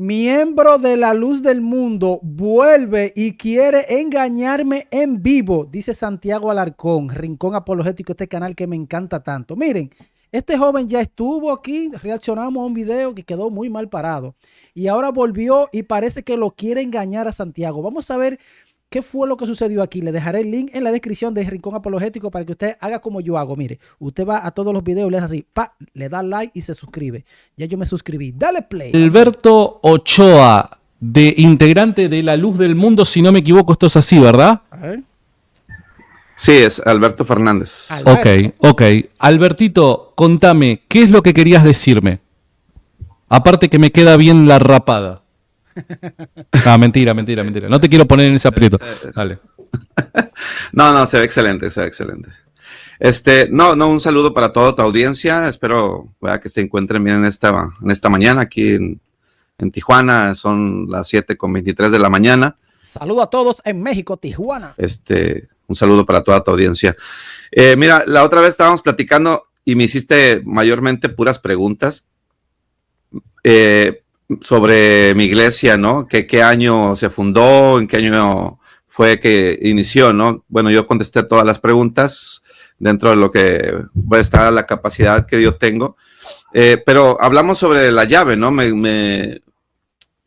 Miembro de la luz del mundo vuelve y quiere engañarme en vivo, dice Santiago Alarcón, Rincón Apologético, este canal que me encanta tanto. Miren, este joven ya estuvo aquí, reaccionamos a un video que quedó muy mal parado y ahora volvió y parece que lo quiere engañar a Santiago. Vamos a ver qué fue lo que sucedió aquí. Le dejaré el link en la descripción de Rincón Apologético para que usted haga como yo hago. Mire, usted va a todos los videos y le hace así, pa, le da like y se suscribe. Ya yo me suscribí. Dale play. Alberto Ochoa, integrante de La Luz del Mundo, si no me equivoco, esto es así, ¿verdad? A ver. Sí, es Alberto Fernández. Ok. Albertito, contame, ¿qué es lo que querías decirme? Aparte que me queda bien la rapada. Ah, mentira. No te quiero poner en ese aprieto. Dale. No, se ve excelente. Un saludo para toda tu audiencia. Espero que se encuentren bien en esta mañana aquí en Tijuana. Son las 7:23 de la mañana. Saludo a todos en México, Tijuana. Un saludo para toda tu audiencia. Mira, la otra vez estábamos platicando y me hiciste mayormente puras preguntas sobre mi iglesia, ¿no? ¿Qué año se fundó? ¿En qué año fue que inició, no? Bueno, yo contesté todas las preguntas dentro de lo que va a estar la capacidad que yo tengo. Pero hablamos sobre la llave, ¿no?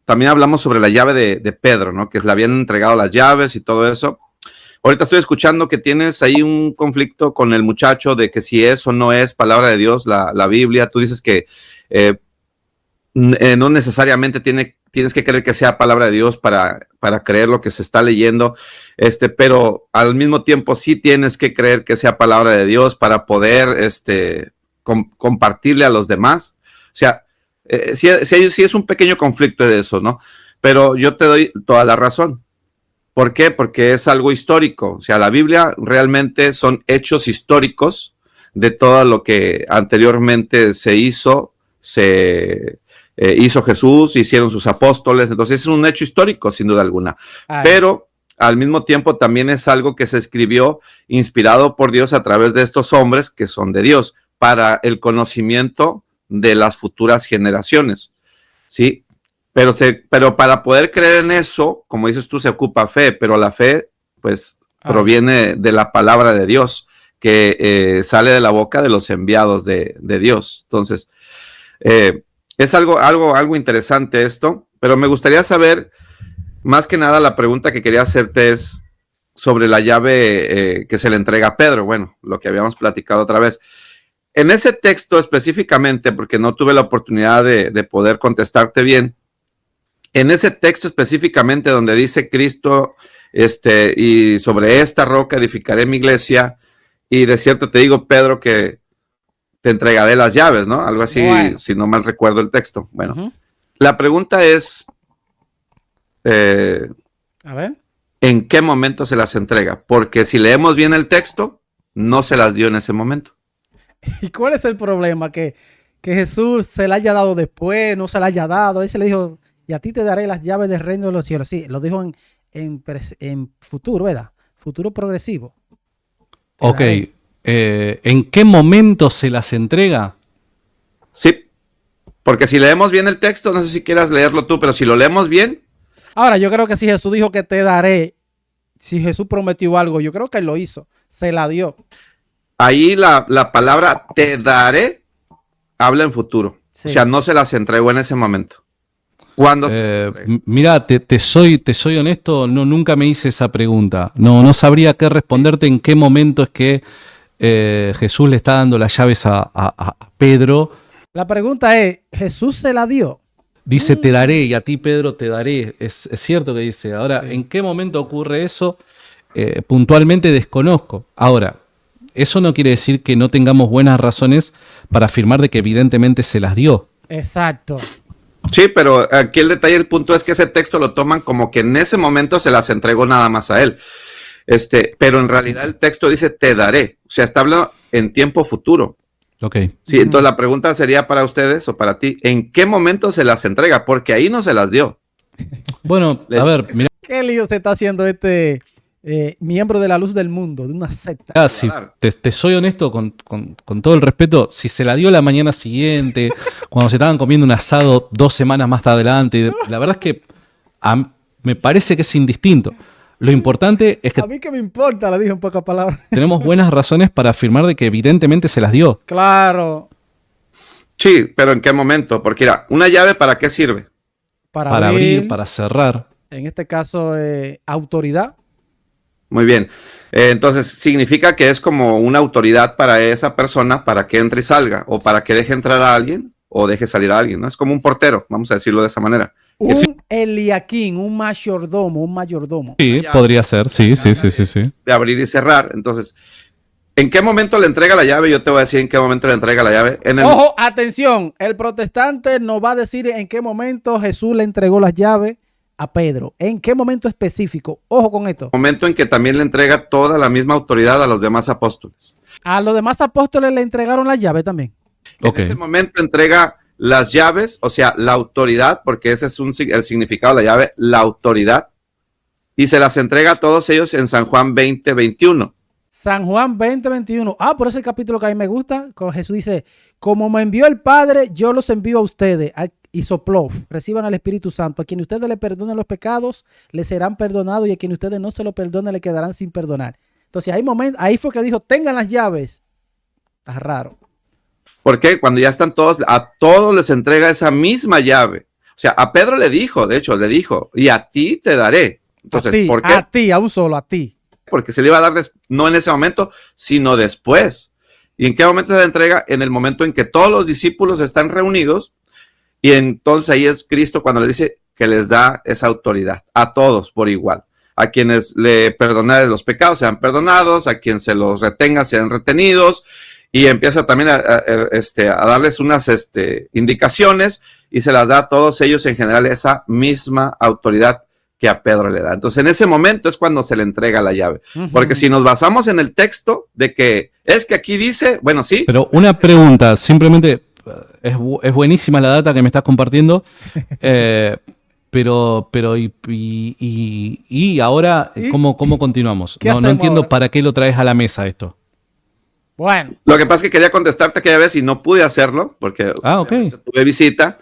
También hablamos sobre la llave de Pedro, ¿no? Que le habían entregado las llaves y todo eso. Ahorita estoy escuchando que tienes ahí un conflicto con el muchacho de que si es o no es palabra de Dios la Biblia. Tú dices que no necesariamente tienes que creer que sea palabra de Dios para creer lo que se está leyendo, pero al mismo tiempo sí tienes que creer que sea palabra de Dios para poder compartirle a los demás. O sea, sí es un pequeño conflicto de eso, ¿no? Pero yo te doy toda la razón. ¿Por qué? Porque es algo histórico. O sea, la Biblia realmente son hechos históricos de todo lo que anteriormente se hizo Jesús, hicieron sus apóstoles. Entonces es un hecho histórico, sin duda alguna. Pero al mismo tiempo también es algo que se escribió inspirado por Dios a través de estos hombres que son de Dios para el conocimiento de las futuras generaciones, ¿sí? Pero para poder creer en eso, como dices tú, se ocupa fe, pero la fe, pues, proviene de la palabra de Dios, que sale de la boca de los enviados de Dios. Entonces, es algo interesante esto, pero me gustaría saber, más que nada, la pregunta que quería hacerte es sobre la llave que se le entrega a Pedro. Bueno, lo que habíamos platicado otra vez. En ese texto específicamente, porque no tuve la oportunidad de poder contestarte bien, en ese texto específicamente donde dice Cristo, y sobre esta roca edificaré mi iglesia, y de cierto te digo, Pedro, que te entregaré las llaves, ¿no? Algo así, bueno, si no mal recuerdo el texto. Bueno, la pregunta es, a ver, ¿en qué momento se las entrega? Porque si leemos bien el texto, no se las dio en ese momento. ¿Y cuál es el problema? Que Jesús se la haya dado después, no se la haya dado. Él se le dijo, y a ti te daré las llaves del reino de los cielos. Sí, lo dijo en futuro, ¿verdad? Futuro progresivo. Ok. ¿En qué momento se las entrega? Sí, porque si leemos bien el texto, no sé si quieras leerlo tú, pero si lo leemos bien. Ahora, yo creo que si Jesús dijo que te daré, si Jesús prometió algo, yo creo que él lo hizo, se la dio. Ahí la palabra te daré habla en futuro. Sí. O sea, no se las entregó en ese momento. ¿Cuándo? Mira, te soy honesto, nunca me hice esa pregunta. No sabría qué responderte en qué momento es que Jesús le está dando las llaves a Pedro. La pregunta es, ¿Jesús se la dio? Dice, te daré, y a ti, Pedro, te daré. Es cierto que dice. Ahora, sí. ¿En qué momento ocurre eso? Puntualmente desconozco. Ahora, eso no quiere decir que no tengamos buenas razones para afirmar de que evidentemente se las dio. Exacto. Sí, pero aquí el detalle, el punto es que ese texto lo toman como que en ese momento se las entregó nada más a él. Pero en realidad el texto dice te daré. O sea, está hablando en tiempo futuro. Ok. Sí, entonces la pregunta sería para ustedes o para ti, ¿en qué momento se las entrega? Porque ahí no se las dio. Bueno, a ver, mira. ¿Qué lío se está haciendo este miembro de la luz del mundo, de una secta. Si te soy honesto, con todo el respeto, si se la dio la mañana siguiente, cuando se estaban comiendo un asado 2 semanas más adelante, la verdad es que me parece que es indistinto. Lo importante es que... A mí que me importa, le dije en pocas palabras. Tenemos buenas razones para afirmar de que evidentemente se las dio. Claro. Sí, pero ¿en qué momento? Porque mira, ¿una llave para qué sirve? Para abrir, para cerrar. En este caso, autoridad. Muy bien. Entonces, significa que es como una autoridad para esa persona para que entre y salga, o para que deje entrar a alguien o deje salir a alguien, ¿no? Es como un portero, vamos a decirlo de esa manera. Un Eliaquín, un mayordomo. Sí, podría ser, sí. De abrir y cerrar. Entonces, ¿en qué momento le entrega la llave? Yo te voy a decir en qué momento le entrega la llave. Ojo, atención, el protestante nos va a decir en qué momento Jesús le entregó las llaves a Pedro. ¿En qué momento específico? Ojo con esto. Momento en que también le entrega toda la misma autoridad a los demás apóstoles. A los demás apóstoles le entregaron las llaves también. En ese momento entrega las llaves, o sea, la autoridad, porque ese es el significado de la llave, la autoridad, y se las entrega a todos ellos en San Juan 20:21. San Juan 20:21. Por ese capítulo que a mí me gusta, cuando Jesús dice, como me envió el Padre, yo los envío a ustedes. Y sopló, reciban al Espíritu Santo. A quien ustedes le perdonen los pecados, les serán perdonados, y a quien ustedes no se lo perdonen, le quedarán sin perdonar. Entonces, ahí fue que dijo, tengan las llaves. Está raro. ¿Por qué? Cuando ya están todos, a todos les entrega esa misma llave. O sea, a Pedro le dijo, y a ti te daré. Entonces, ¿por qué? A ti, a un solo, a ti. Porque se le iba a dar no en ese momento, sino después. ¿Y en qué momento se le entrega? En el momento en que todos los discípulos están reunidos, y entonces ahí es Cristo cuando le dice que les da esa autoridad a todos por igual. A quienes le perdonares los pecados sean perdonados, a quien se los retenga sean retenidos, y empieza también a darles unas indicaciones, y se las da a todos ellos en general esa misma autoridad que a Pedro le da. Entonces en ese momento es cuando se le entrega la llave. Porque si nos basamos en el texto de que es que aquí dice, bueno, sí. Pero una pregunta, simplemente... Es buenísima la data que me estás compartiendo, pero ahora, ¿cómo continuamos? No entiendo ahora? ¿Para qué lo traes a la mesa esto? Bueno. Lo que pasa es que quería contestarte aquella vez y no pude hacerlo porque tuve visita,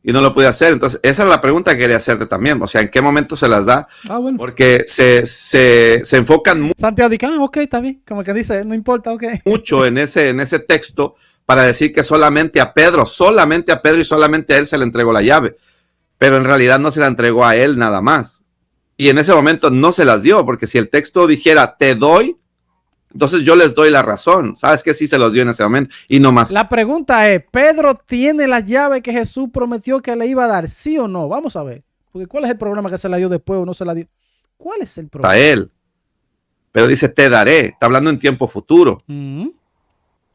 y no lo pude hacer. Entonces, esa es la pregunta que quería hacerte también. O sea, ¿en qué momento se las da? Bueno. Porque se enfocan mucho. Santiago dice, ok, está bien. Como que dice, no importa, ok. Mucho en ese texto para decir que solamente a Pedro y solamente a él se le entregó la llave. Pero en realidad no se la entregó a él nada más. Y en ese momento no se las dio, porque si el texto dijera, te doy, entonces yo les doy la razón. ¿Sabes que sí se los dio en ese momento? Y no más. La pregunta es, ¿Pedro tiene las llaves que Jesús prometió que le iba a dar? ¿Sí o no? Vamos a ver. Porque ¿cuál es el problema, que se la dio después o no se la dio? ¿Cuál es el problema? A él. Pero dice, te daré. Está hablando en tiempo futuro.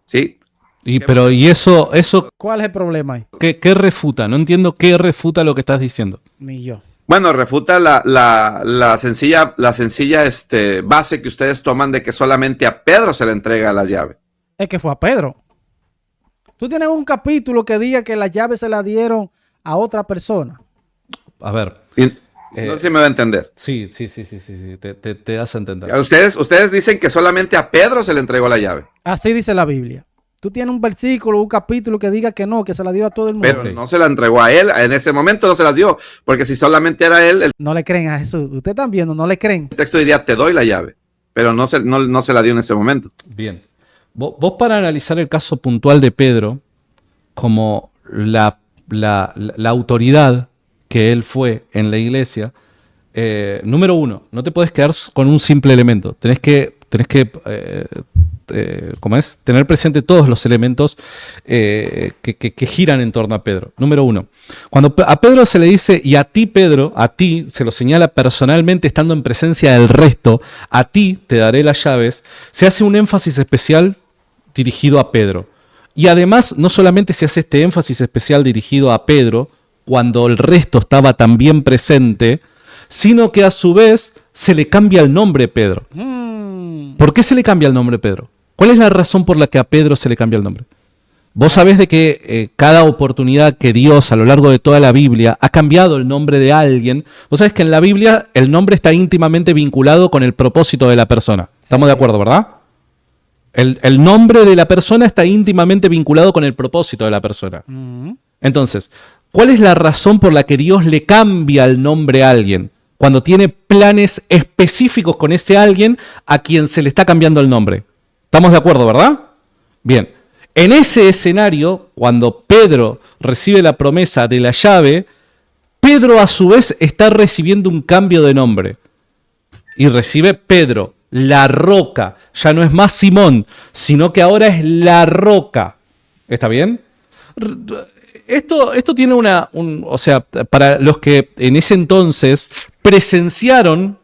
¿Sí? ¿Y eso? ¿Cuál es el problema ahí? ¿Qué refuta? No entiendo qué refuta lo que estás diciendo. Ni yo. Bueno, refuta la sencilla base que ustedes toman de que solamente a Pedro se le entrega la llave. Es que fue a Pedro. Tú tienes un capítulo que diga que las llaves se las dieron a otra persona. A ver. No sé si me va a entender. Sí. Te das a entender. Ustedes dicen que solamente a Pedro se le entregó la llave. Así dice la Biblia. Tú tienes un versículo, un capítulo que diga que no, que se la dio a todo el mundo. Pero no se la entregó a él, en ese momento no se las dio, porque si solamente era él... No le creen a Jesús, ustedes están viendo, no le creen. El texto diría, te doy la llave, pero no se la dio en ese momento. Bien. Vos para analizar el caso puntual de Pedro, como la autoridad que él fue en la iglesia, número uno, no te puedes quedar con un simple elemento, tenés que tener presente todos los elementos que giran en torno a Pedro. Número uno, cuando a Pedro se le dice, y a ti Pedro, a ti se lo señala personalmente estando en presencia del resto, a ti te daré las llaves, se hace un énfasis especial dirigido a Pedro. Y además, no solamente se hace este énfasis especial dirigido a Pedro, cuando el resto estaba también presente, sino que a su vez se le cambia el nombre Pedro. ¿Por qué se le cambia el nombre Pedro? ¿Cuál es la razón por la que a Pedro se le cambia el nombre? Vos sabés de que cada oportunidad que Dios a lo largo de toda la Biblia ha cambiado el nombre de alguien. Vos sabés que en la Biblia el nombre está íntimamente vinculado con el propósito de la persona. ¿Estamos de acuerdo, verdad? El nombre de la persona está íntimamente vinculado con el propósito de la persona. Entonces, ¿cuál es la razón por la que Dios le cambia el nombre a alguien? Cuando tiene planes específicos con ese alguien a quien se le está cambiando el nombre. ¿Estamos de acuerdo, verdad? Bien. En ese escenario, cuando Pedro recibe la promesa de la llave, Pedro a su vez está recibiendo un cambio de nombre. Y recibe Pedro, la roca. Ya no es más Simón, sino que ahora es la roca. ¿Está bien? Esto tiene o sea, para los que en ese entonces presenciaron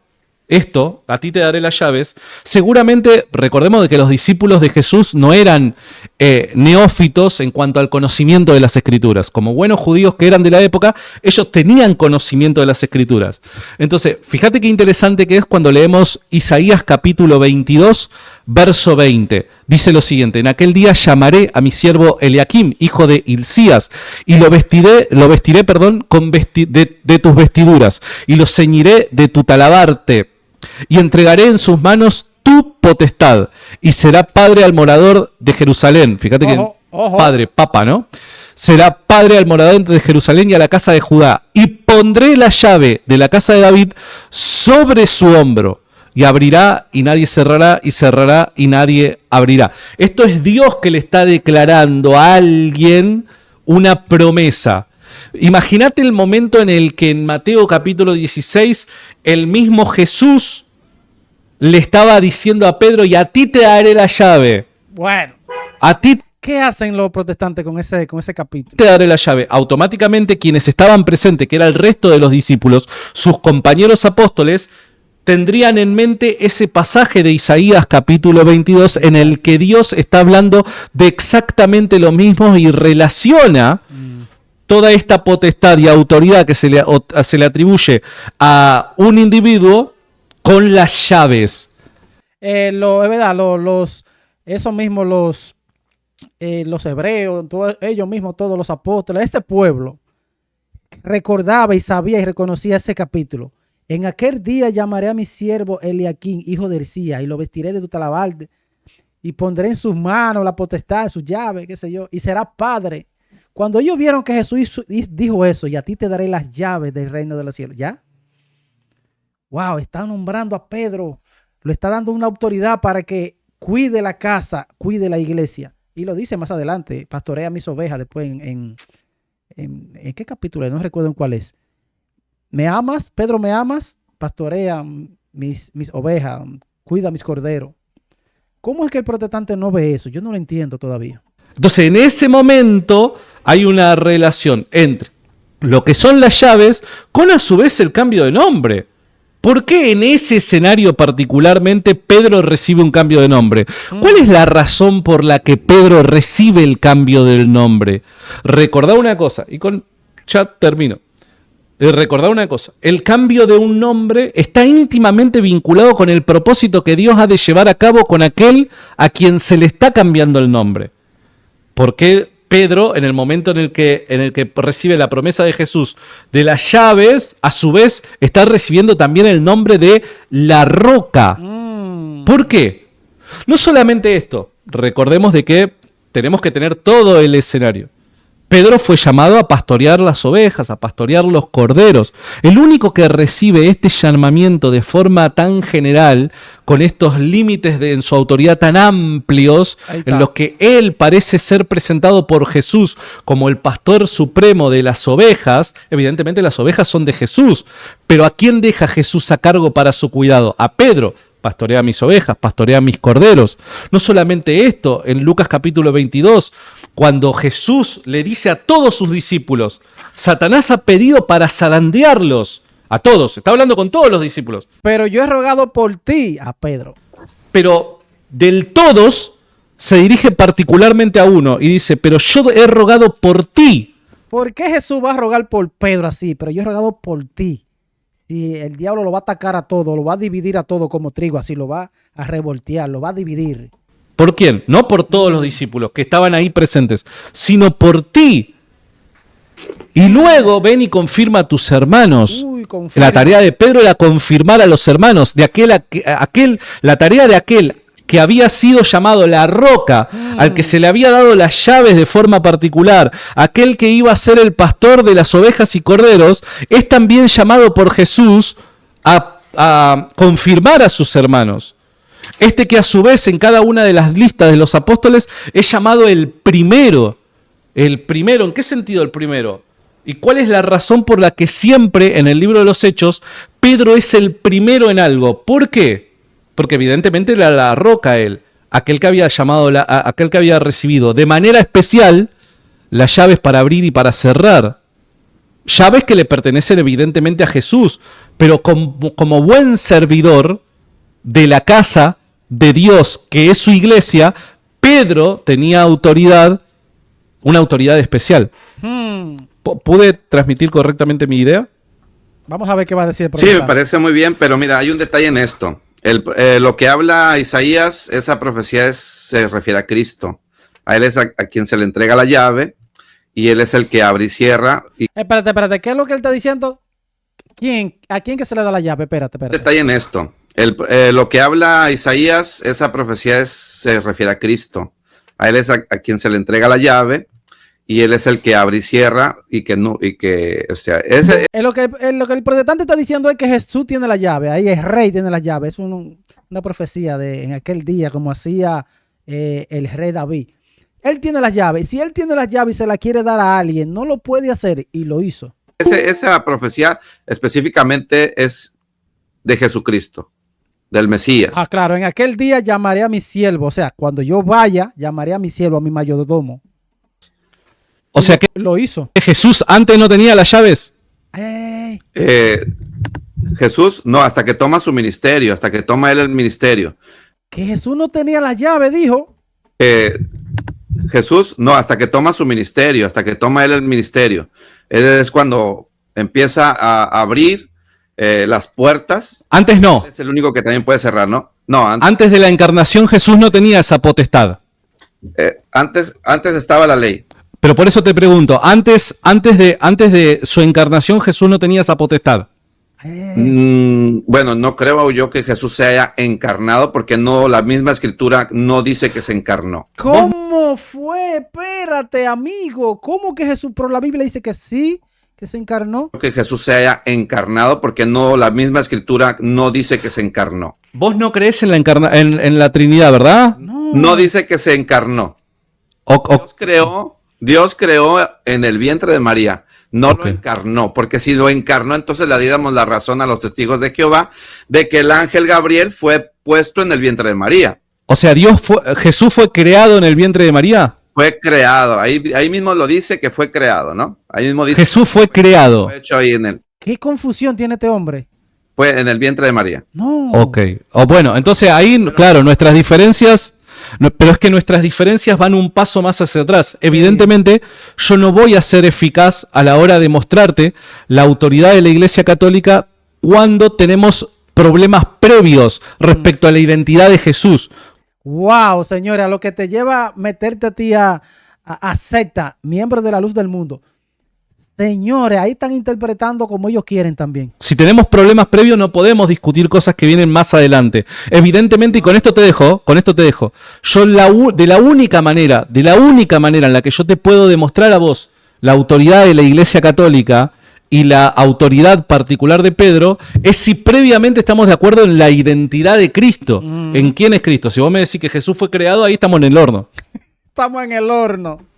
esto, a ti te daré las llaves, seguramente recordemos de que los discípulos de Jesús no eran neófitos en cuanto al conocimiento de las Escrituras. Como buenos judíos que eran de la época, ellos tenían conocimiento de las Escrituras. Entonces, fíjate qué interesante que es cuando leemos Isaías capítulo 22, verso 20. Dice lo siguiente: en aquel día llamaré a mi siervo Eliakim, hijo de Hilcías, y lo vestiré de tus vestiduras, y lo ceñiré de tu talabarte, y entregaré en sus manos tu potestad, y será padre al morador de Jerusalén. Fíjate que padre, papa, ¿no? Será padre al morador de Jerusalén y a la casa de Judá, y pondré la llave de la casa de David sobre su hombro, y abrirá y nadie cerrará, y cerrará y nadie abrirá. Esto es Dios que le está declarando a alguien una promesa. Imagínate el momento en el que en Mateo capítulo 16 el mismo Jesús le estaba diciendo a Pedro: y a ti te daré la llave. Bueno, a ti. ¿Qué hacen los protestantes con ese capítulo? Te daré la llave. Automáticamente quienes estaban presentes, que era el resto de los discípulos, sus compañeros apóstoles, tendrían en mente ese pasaje de Isaías capítulo 22 en el que Dios está hablando de exactamente lo mismo y relaciona toda esta potestad y autoridad que se le atribuye a un individuo con las llaves. Es verdad, esos mismos, los hebreos, ellos mismos, todos los apóstoles, este pueblo recordaba y sabía y reconocía ese capítulo. En aquel día llamaré a mi siervo Eliakim, hijo de Hilcías, y lo vestiré de tu talabarde, y pondré en sus manos la potestad, sus llaves, qué sé yo, y será padre. Cuando ellos vieron que Jesús dijo eso: y a ti te daré las llaves del reino de los cielos, ¿ya? Wow, está nombrando a Pedro, le está dando una autoridad para que cuide la casa, cuide la iglesia. Y lo dice más adelante: pastorea mis ovejas. Después ¿en qué capítulo? No recuerdo en cuál es. ¿Me amas? Pedro, ¿me amas? Pastorea mis ovejas, cuida mis corderos. ¿Cómo es que el protestante no ve eso? Yo no lo entiendo todavía. Entonces, en ese momento hay una relación entre lo que son las llaves con a su vez el cambio de nombre. ¿Por qué en ese escenario particularmente Pedro recibe un cambio de nombre? ¿Cuál es la razón por la que Pedro recibe el cambio del nombre? Recordá una cosa, y con ya termino. Recordá una cosa: el cambio de un nombre está íntimamente vinculado con el propósito que Dios ha de llevar a cabo con aquel a quien se le está cambiando el nombre. ¿Por qué Pedro, en el momento en el que recibe la promesa de Jesús de las llaves, a su vez está recibiendo también el nombre de la roca? ¿Por qué? No solamente esto, recordemos de que tenemos que tener todo el escenario. Pedro fue llamado a pastorear las ovejas, a pastorear los corderos. El único que recibe este llamamiento de forma tan general, con estos límites en su autoridad tan amplios, en los que él parece ser presentado por Jesús como el pastor supremo de las ovejas. Evidentemente las ovejas son de Jesús, pero ¿a quién deja Jesús a cargo para su cuidado? A Pedro. Pastorea mis ovejas, pastorea mis corderos. No solamente esto, en Lucas capítulo 22, cuando Jesús le dice a todos sus discípulos: Satanás ha pedido para zarandearlos. A todos, está hablando con todos los discípulos. Pero yo he rogado por ti, a Pedro. Pero del todos se dirige particularmente a uno y dice: pero yo he rogado por ti. ¿Por qué Jesús va a rogar por Pedro así? Pero yo he rogado por ti. Y el diablo lo va a atacar a todo, lo va a dividir a todo como trigo, así lo va a revoltear, lo va a dividir. ¿Por quién? No por todos los discípulos que estaban ahí presentes, sino por ti. Y luego ven y confirma a tus hermanos. La tarea de Pedro era confirmar a los hermanos de la tarea de aquel que había sido llamado la roca, al que se le había dado las llaves de forma particular, aquel que iba a ser el pastor de las ovejas y corderos, es también llamado por Jesús a confirmar a sus hermanos. Este que a su vez en cada una de las listas de los apóstoles es llamado el primero. El primero, ¿en qué sentido el primero? ¿Y cuál es la razón por la que siempre en el libro de los Hechos Pedro es el primero en algo? ¿Por qué? Porque evidentemente era la roca él, aquel que había aquel que había recibido de manera especial las llaves para abrir y para cerrar. Llaves que le pertenecen evidentemente a Jesús, pero como buen servidor de la casa de Dios, que es su iglesia, Pedro tenía autoridad, una autoridad especial. ¿Pude transmitir correctamente mi idea? Vamos a ver qué va a decir el profeta. Sí, me parece muy bien, pero mira, hay un detalle en esto. Lo que habla Isaías, esa profecía se refiere a Cristo. A él es a quien se le entrega la llave y él es el que abre y cierra. Espérate, ¿qué es lo que él está diciendo? ¿A quién que se le da la llave? Espérate. Un detalle en esto. Lo que habla Isaías, esa profecía se refiere a Cristo. A él es a quien se le entrega la llave y él es el que abre y cierra lo que el protestante está diciendo es que Jesús tiene la llave, ahí el rey tiene la llave. Es una profecía de en aquel día, como hacía el rey David. Él tiene las llaves. Si él tiene las llaves y se la quiere dar a alguien, no lo puede hacer, y lo hizo. Esa profecía específicamente es de Jesucristo, del Mesías. Claro, en aquel día llamaré a mi siervo, o sea, cuando yo vaya, llamaré a mi siervo, a mi mayordomo. O sea que lo hizo. Jesús antes no tenía las llaves. Jesús, no, hasta que toma su ministerio, hasta que toma él el ministerio. Que Jesús no tenía las llaves, dijo. Jesús, no, hasta que toma su ministerio, hasta que toma él el ministerio. Él es cuando empieza a abrir las puertas. Antes no. Es el único que también puede cerrar, ¿no? No, antes de la encarnación Jesús no tenía esa potestad. Antes estaba la ley. Pero por eso te pregunto, antes de su encarnación Jesús no tenía esa potestad. Bueno, no creo yo que Jesús se haya encarnado, porque no, la misma escritura no dice que se encarnó. ¿Cómo fue? Espérate, amigo. ¿Cómo que Jesús? Pero la Biblia dice que sí, que se encarnó. Que Jesús se haya encarnado, porque no, la misma escritura no dice que se encarnó. Vos no crees en la Trinidad, ¿verdad? No dice que se encarnó. Dios creó en el vientre de María, no lo encarnó, porque si lo encarnó, entonces le diéramos la razón a los testigos de Jehová de que el ángel Gabriel fue puesto en el vientre de María. O sea, Jesús fue creado en el vientre de María. Fue creado, ahí mismo lo dice que fue creado, ¿no? Ahí mismo dice Jesús fue creado. Fue hecho ahí en él. ¿Qué confusión tiene este hombre? Fue en el vientre de María. No. Ok. Bueno, entonces ahí, claro, nuestras diferencias... pero es que nuestras diferencias van un paso más hacia atrás. Evidentemente, yo no voy a ser eficaz a la hora de mostrarte la autoridad de la Iglesia Católica cuando tenemos problemas previos respecto a la identidad de Jesús. Wow, señora, lo que te lleva a meterte a ti a secta, miembro de la luz del mundo. Señores, ahí están interpretando como ellos quieren también. Si tenemos problemas previos no podemos discutir cosas que vienen más adelante. Evidentemente, y con esto te dejo, yo de la única manera en la que yo te puedo demostrar a vos la autoridad de la Iglesia Católica y la autoridad particular de Pedro es si previamente estamos de acuerdo en la identidad de Cristo. ¿En quién es Cristo? Si vos me decís que Jesús fue creado, ahí estamos en el horno. Estamos en el horno.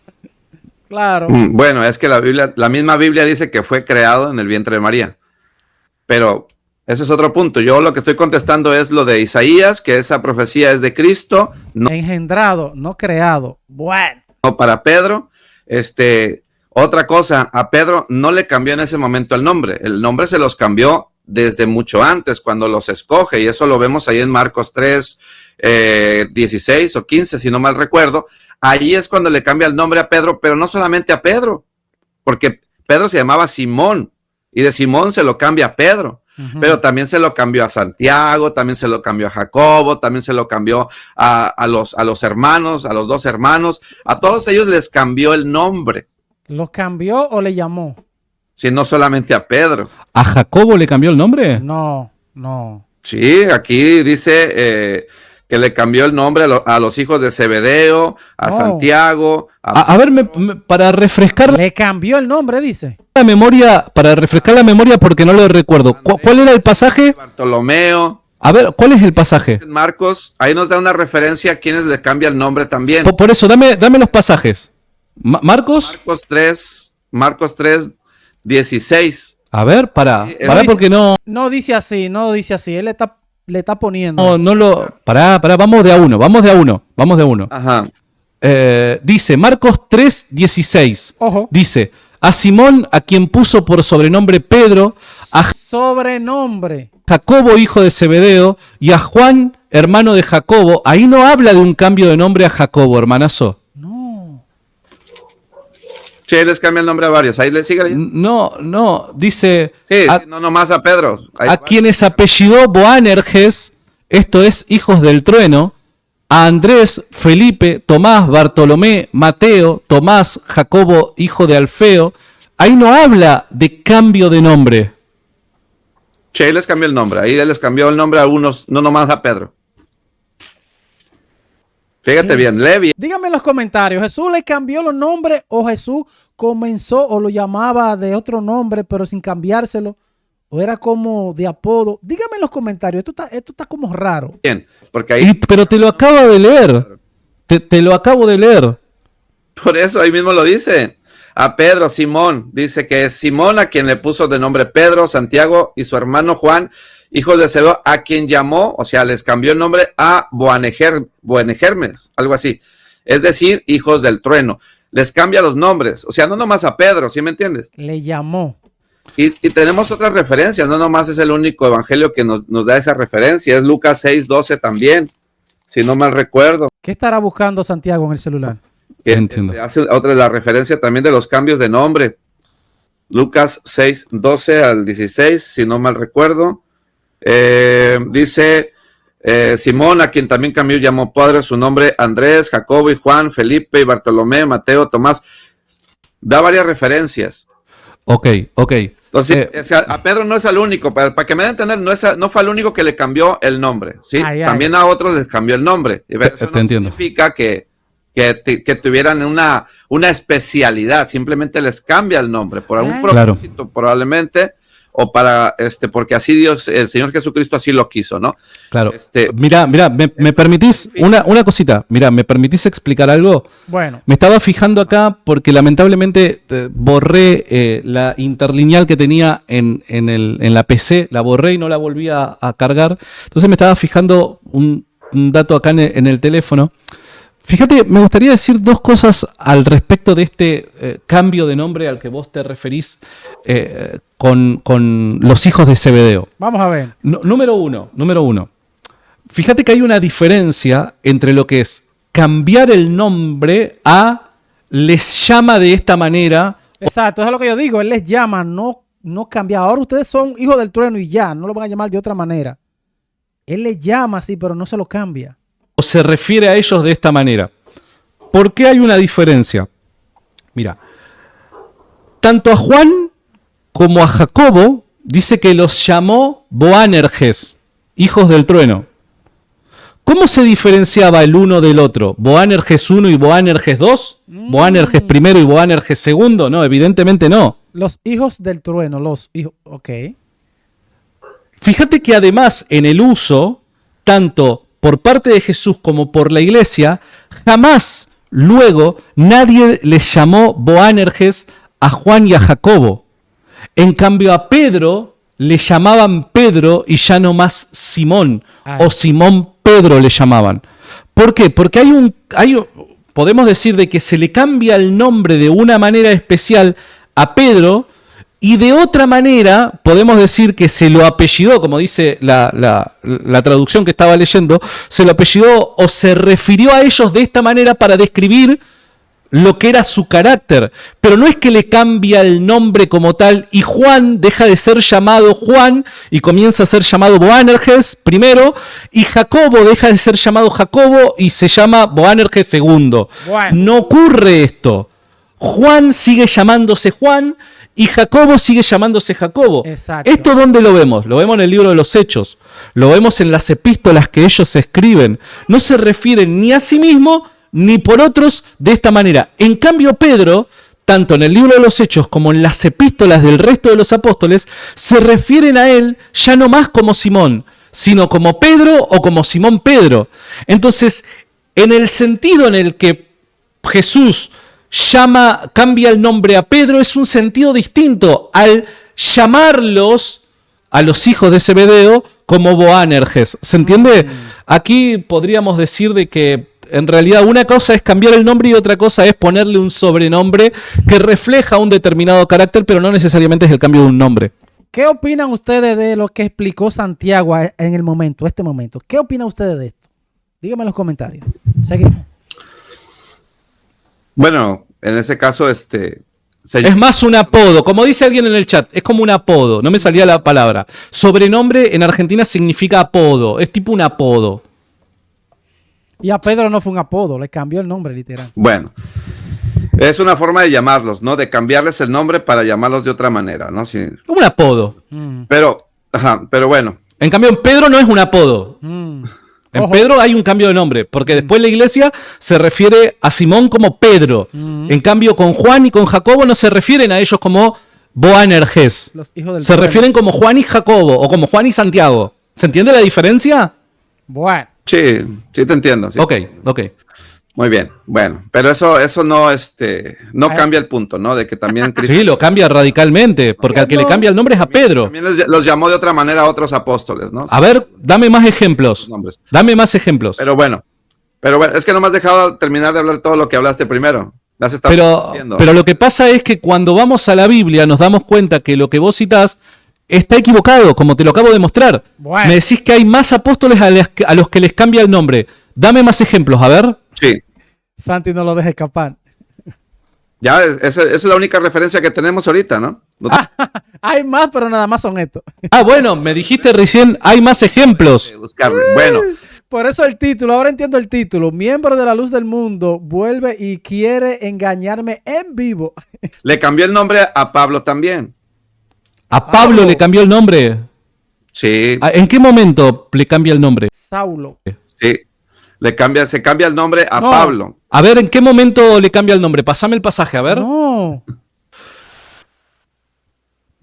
Claro. Bueno, es que la misma Biblia dice que fue creado en el vientre de María. Pero ese es otro punto. Yo lo que estoy contestando es lo de Isaías, que esa profecía es de Cristo. No, engendrado, no creado. Bueno. No para Pedro. Otra cosa, a Pedro no le cambió en ese momento el nombre. El nombre se los cambió desde mucho antes, cuando los escoge. Y eso lo vemos ahí en Marcos 3, 16 o 15, si no mal recuerdo. Ahí es cuando le cambia el nombre a Pedro, pero no solamente a Pedro, porque Pedro se llamaba Simón y de Simón se lo cambia a Pedro. Pero también se lo cambió a Santiago, también se lo cambió a Jacobo, también se lo cambió a los hermanos, a los dos hermanos. A todos ellos les cambió el nombre. ¿Los cambió o le llamó? Sí, no solamente a Pedro. ¿A Jacobo le cambió el nombre? No. Sí, aquí dice que le cambió el nombre a los hijos de Zebedeo, a Santiago. A ver, para refrescar le cambió el nombre, dice. La memoria, para refrescar la memoria porque no lo recuerdo. ¿Cuál era el pasaje? Bartolomeo. A ver, ¿cuál es el pasaje? Marcos, ahí nos da una referencia a quienes le cambia el nombre también. Por eso, dame los pasajes. Marcos 3, 16. A ver, pará porque no. No dice así. Él le está poniendo. Pará, vamos de a uno. Ajá. Dice Marcos 3, 16. Ojo. Dice, a Simón, a quien puso por sobrenombre Pedro, a sobrenombre Jacobo, hijo de Zebedeo, y a Juan, hermano de Jacobo. Ahí no habla de un cambio de nombre a Jacobo, hermanazo. No. Sí, les cambia el nombre a varios. Ahí le sigue. No, dice... Sí, no nomás a Pedro. A quienes apellidó Boanerges, esto es, hijos del trueno, a Andrés, Felipe, Tomás, Bartolomé, Mateo, Tomás, Jacobo, hijo de Alfeo. Ahí no habla de cambio de nombre. Sí, ahí les cambió el nombre. Ahí les cambió el nombre a unos, no nomás a Pedro. Fíjate bien, Levi. Dígame en los comentarios, ¿Jesús le cambió los nombres o Jesús comenzó o lo llamaba de otro nombre pero sin cambiárselo? ¿O era como de apodo? Dígame en los comentarios, esto está como raro. Bien, porque ahí... Pero te lo acabo de leer. Te lo acabo de leer. Por eso ahí mismo lo dice. A Pedro, Simón, dice que es Simón a quien le puso de nombre Pedro, Santiago y su hermano Juan, hijos de Zebedeo, a quien llamó, o sea, les cambió el nombre a Boanerges, algo así. Es decir, hijos del trueno. Les cambia los nombres, o sea, no nomás a Pedro, ¿sí me entiendes? Le llamó. Y tenemos otras referencias, no nomás es el único evangelio que nos da esa referencia, es Lucas 6:12 también, si no mal recuerdo. ¿Qué estará buscando Santiago en el celular? Entiendo. Hace otra de la referencia también de los cambios de nombre. Lucas 6:12 al 16, si no mal recuerdo. Dice Simón, a quien también cambió, llamó padre su nombre Andrés, Jacobo y Juan, Felipe y Bartolomé, Mateo, Tomás. Da varias referencias. Ok. Entonces, a Pedro no es el único, para que me den a entender, no fue el único que le cambió el nombre, ¿sí? También a otros les cambió el nombre. Y eso no significa que tuvieran una especialidad, simplemente les cambia el nombre por algún propósito, probablemente, o para porque así Dios, el Señor Jesucristo así lo quiso, ¿no? Claro. Mira, ¿me permitís una cosita? Mira, ¿me permitís explicar algo? Bueno. Me estaba fijando acá porque lamentablemente borré la interlineal que tenía en la PC, la borré y no la volví a cargar. Entonces me estaba fijando un dato acá en el teléfono. Fíjate, me gustaría decir dos cosas al respecto de este cambio de nombre al que vos te referís con los hijos de Zebedeo. Vamos a ver. Número uno. Fíjate que hay una diferencia entre lo que es cambiar el nombre a les llama de esta manera. Exacto, eso es lo que yo digo. Él les llama, no cambia. Ahora ustedes son hijos del trueno y ya, no lo van a llamar de otra manera. Él les llama así, pero no se lo cambia. O se refiere a ellos de esta manera. ¿Por qué hay una diferencia? Mira, tanto a Juan como a Jacobo dice que los llamó Boanerges, hijos del trueno. ¿Cómo se diferenciaba el uno del otro? ¿Boanerges 1 y Boanerges 2? ¿Boanerges primero y Boanerges segundo? No, evidentemente no. Los hijos del trueno, los hijos, ok. Fíjate que además en el uso, tanto por parte de Jesús como por la iglesia, jamás luego nadie les llamó Boanerges a Juan y a Jacobo. En cambio a Pedro le llamaban Pedro y ya no más Simón, o Simón Pedro le llamaban. ¿Por qué? Porque podemos decir de que se le cambia el nombre de una manera especial a Pedro y de otra manera podemos decir que se lo apellidó, como dice la traducción que estaba leyendo, se lo apellidó o se refirió a ellos de esta manera para describir lo que era su carácter, pero no es que le cambia el nombre como tal y Juan deja de ser llamado Juan y comienza a ser llamado Boanerges primero y Jacobo deja de ser llamado Jacobo y se llama Boanerges segundo. Bueno. No ocurre esto. Juan sigue llamándose Juan y Jacobo sigue llamándose Jacobo. Exacto. ¿Esto dónde lo vemos? Lo vemos en el libro de los Hechos. Lo vemos en las epístolas que ellos escriben. No se refieren ni a sí mismo ni por otros de esta manera. En cambio, Pedro, tanto en el libro de los Hechos como en las epístolas del resto de los apóstoles, se refieren a él ya no más como Simón, sino como Pedro o como Simón Pedro. Entonces, en el sentido en el que Jesús cambia el nombre a Pedro, es un sentido distinto al llamarlos a los hijos de Zebedeo como Boanerges. ¿Se entiende? Aquí podríamos decir de que en realidad una cosa es cambiar el nombre y otra cosa es ponerle un sobrenombre que refleja un determinado carácter, pero no necesariamente es el cambio de un nombre. ¿Qué opinan ustedes de lo que explicó Santiago en el momento, este momento? ¿Qué opinan ustedes de esto? Díganme en los comentarios. Seguimos. Bueno, en ese caso, es más un apodo, como dice alguien en el chat, es como un apodo, no me salía la palabra. Sobrenombre en Argentina significa apodo, es tipo un apodo. Y a Pedro no fue un apodo, le cambió el nombre literal. Bueno, es una forma de llamarlos, ¿no? De cambiarles el nombre para llamarlos de otra manera, ¿no? Sí. Un apodo. Pero bueno. En cambio, en Pedro no es un apodo. En Pedro hay un cambio de nombre, porque después la iglesia se refiere a Simón como Pedro. En cambio, con Juan y con Jacobo no se refieren a ellos como Boanerges. Se refieren como Juan y Jacobo, o como Juan y Santiago. ¿Se entiende la diferencia? Bueno. Sí te entiendo. Sí. Ok. Muy bien, bueno, pero eso no, no cambia el punto, ¿no? De que también Cristo... Sí, lo cambia radicalmente, porque al que le cambia el nombre es a Pedro. También los llamó de otra manera a otros apóstoles, ¿no? A ver, dame más ejemplos. Dame más ejemplos. Pero bueno, es que no me has dejado terminar de hablar todo lo que hablaste primero. Pero lo que pasa es que cuando vamos a la Biblia nos damos cuenta que lo que vos citás está equivocado, como te lo acabo de mostrar. Bueno. Me decís que hay más apóstoles a los que les cambia el nombre. Dame más ejemplos, a ver. Sí. Santi no lo deja escapar. Ya, esa es la única referencia que tenemos ahorita, ¿no? Hay más, pero nada más son estos. Bueno, me dijiste recién, hay más ejemplos. Bueno. Por eso el título, ahora entiendo el título. Miembro de la luz del mundo vuelve y quiere engañarme en vivo. Le cambió el nombre a Pablo también. ¿A Pablo le cambió el nombre? Sí. ¿En qué momento le cambia el nombre? Saulo. Sí. Se cambia el nombre a Pablo. A ver, ¿en qué momento le cambia el nombre? Pasame el pasaje, a ver. No.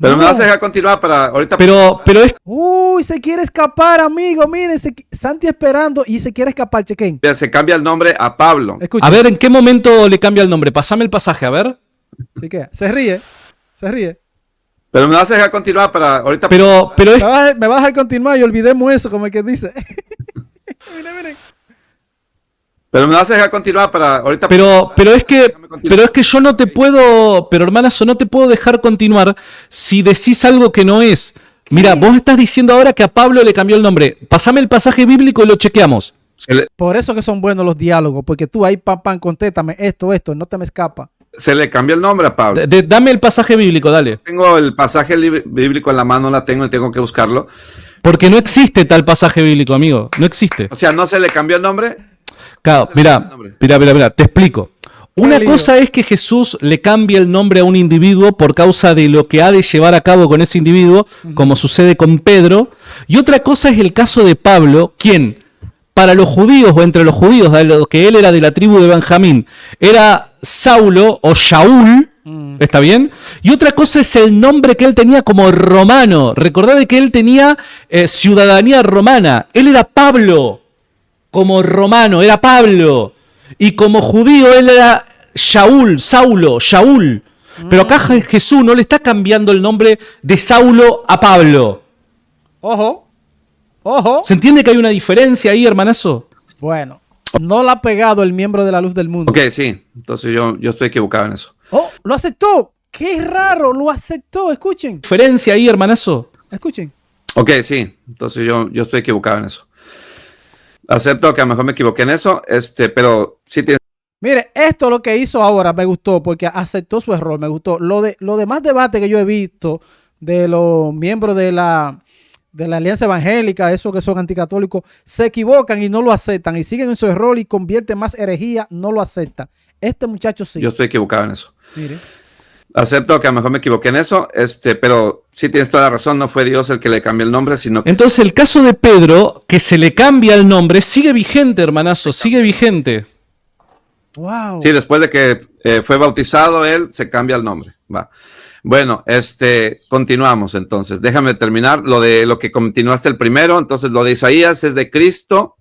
Pero me vas a dejar continuar para ahorita. Pero es... Uy, se quiere escapar, amigo. Miren, Santi esperando y se quiere escapar, chequen. Se cambia el nombre a Pablo. Escuchen. A ver, ¿en qué momento le cambia el nombre? Pasame el pasaje, a ver. Sí que se ríe. Pero me vas a dejar continuar para ahorita. Pero es... Me vas a dejar continuar y olvidemos eso, como el que dice. Miren. Pero me vas a dejar continuar para ahorita. Pero es que yo no te puedo, pero hermanazo, no te puedo dejar continuar si decís algo que no es. Mira, vos estás diciendo ahora que a Pablo le cambió el nombre. Pasame el pasaje bíblico y lo chequeamos. Por eso que son buenos los diálogos, porque tú ahí, contéstame esto, no te me escapa. Se le cambió el nombre a Pablo. Dame el pasaje bíblico, dale. Tengo el pasaje bíblico en la mano, tengo que buscarlo. Porque no existe tal pasaje bíblico, amigo. No existe. O sea, ¿no se le cambió el nombre? Claro, mira, te explico. Una cosa es que Jesús le cambie el nombre a un individuo por causa de lo que ha de llevar a cabo con ese individuo, como sucede con Pedro. Y otra cosa es el caso de Pablo, quien para los judíos o entre los judíos, de lo que él era de la tribu de Benjamín, era Saulo o Shaul, ¿está bien? Y otra cosa es el nombre que él tenía como romano. Recordad de que él tenía ciudadanía romana. Él era Pablo. Como romano, era Pablo. Y como judío, él era Saulo. Pero acá Jesús no le está cambiando el nombre de Saulo a Pablo. Ojo. ¿Se entiende que hay una diferencia ahí, hermanazo? Bueno, no la ha pegado el miembro de la luz del mundo. Ok, sí. Entonces yo estoy equivocado en eso. Oh, lo aceptó. Qué raro, lo aceptó. Escuchen. ¿Diferencia ahí, hermanazo? Escuchen. Ok, sí. Entonces yo estoy equivocado en eso. Acepto que a lo mejor me equivoqué en eso, pero sí tiene Mire, esto lo que hizo ahora me gustó porque aceptó su error, me gustó. Lo demás debate que yo he visto de los miembros de la Alianza Evangélica, esos que son anticatólicos, se equivocan y no lo aceptan y siguen en su error y convierten más herejía, no lo aceptan. Este muchacho sí. Yo estoy equivocado en eso. Mire. Acepto que a lo mejor me equivoqué en eso, pero sí tienes toda la razón, no fue Dios el que le cambió el nombre, sino que... Entonces el caso de Pedro, que se le cambia el nombre, sigue vigente, hermanazo, sigue vigente. Wow. Sí, después de que fue bautizado, él se cambia el nombre. Va. Bueno, continuamos entonces. Déjame terminar lo que continuaste el primero. Entonces, lo de Isaías es de Cristo.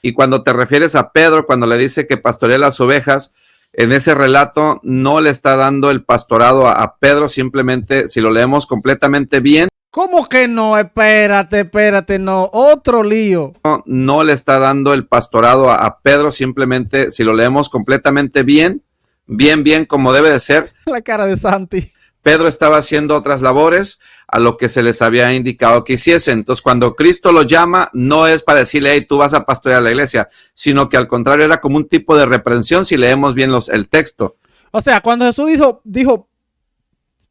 Y cuando te refieres a Pedro, cuando le dice que pastorea las ovejas, en ese relato no le está dando el pastorado a Pedro, simplemente, si lo leemos completamente bien. ¿Cómo que no? Espérate, no. Otro lío. No le está dando el pastorado a Pedro, simplemente, si lo leemos completamente bien, como debe de ser. La cara de Santi. Pedro estaba haciendo otras labores a lo que se les había indicado que hiciesen. Entonces, cuando Cristo lo llama, no es para decirle, hey, tú vas a pastorear la iglesia, sino que al contrario era como un tipo de reprensión si leemos bien el texto. O sea, cuando Jesús dijo,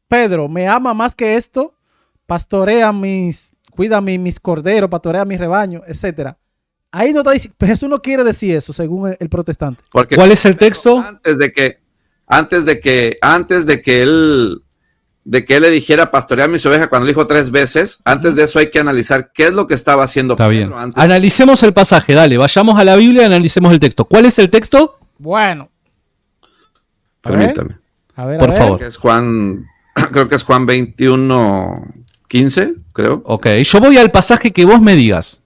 Pedro, ¿me ama más que esto? Cuida mis corderos, pastorea mis rebaños, etcétera. Ahí no está diciendo, Jesús no quiere decir eso, según el protestante. Porque ¿cuál es el texto? Antes de que él le dijera pastorear mis ovejas, cuando le dijo 3 veces, antes de eso hay que analizar qué es lo que estaba haciendo Está Pedro. bien. Analicemos el pasaje, dale, vayamos a la Biblia y analicemos el texto. ¿Cuál es el texto? Bueno. Permítame. A ver, por favor. Creo que es Juan 21:15, creo. Ok, yo voy al pasaje que vos me digas.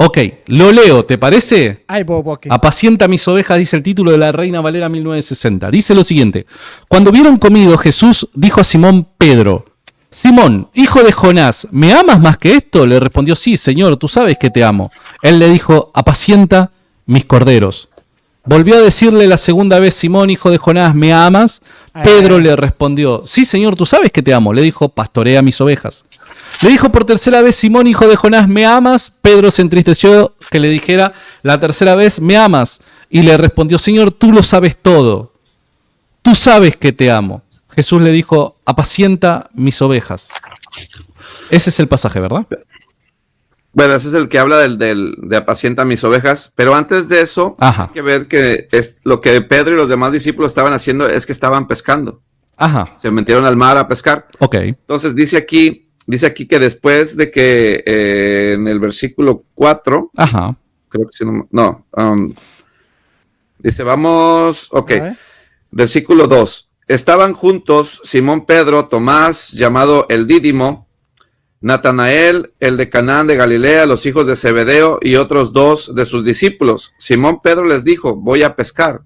Ok, lo leo, ¿te parece? Ay, Bobo, aquí. Apacienta mis ovejas, dice el título de la Reina Valera 1960. Dice lo siguiente: cuando hubieron comido, Jesús dijo a Simón Pedro: Simón, hijo de Jonás, ¿me amas más que esto? Le respondió: sí, Señor, tú sabes que te amo. Él le dijo: apacienta mis corderos. Volvió a decirle la segunda vez: Simón, hijo de Jonás, ¿me amas? Pedro le respondió: sí, Señor, tú sabes que te amo. Le dijo: pastorea mis ovejas. Le dijo por tercera vez: Simón, hijo de Jonás, ¿me amas? Pedro se entristeció que le dijera la tercera vez: ¿me amas? Y le respondió: Señor, tú lo sabes todo. Tú sabes que te amo. Jesús le dijo: apacienta mis ovejas. Ese es el pasaje, ¿verdad? Bueno, ese es el que habla de apacienta mis ovejas, pero antes de eso, Ajá. hay que ver que lo que Pedro y los demás discípulos estaban haciendo es que estaban pescando. Ajá. Se metieron al mar a pescar. Ok. Entonces dice aquí que después de que en el versículo 4, Ajá. creo que sí, dice, vamos, ok, versículo 2, estaban juntos Simón Pedro, Tomás, llamado el Dídimo, Natanael, el de Canaán de Galilea, los hijos de Zebedeo y otros 2 de sus discípulos. Simón Pedro les dijo: voy a pescar.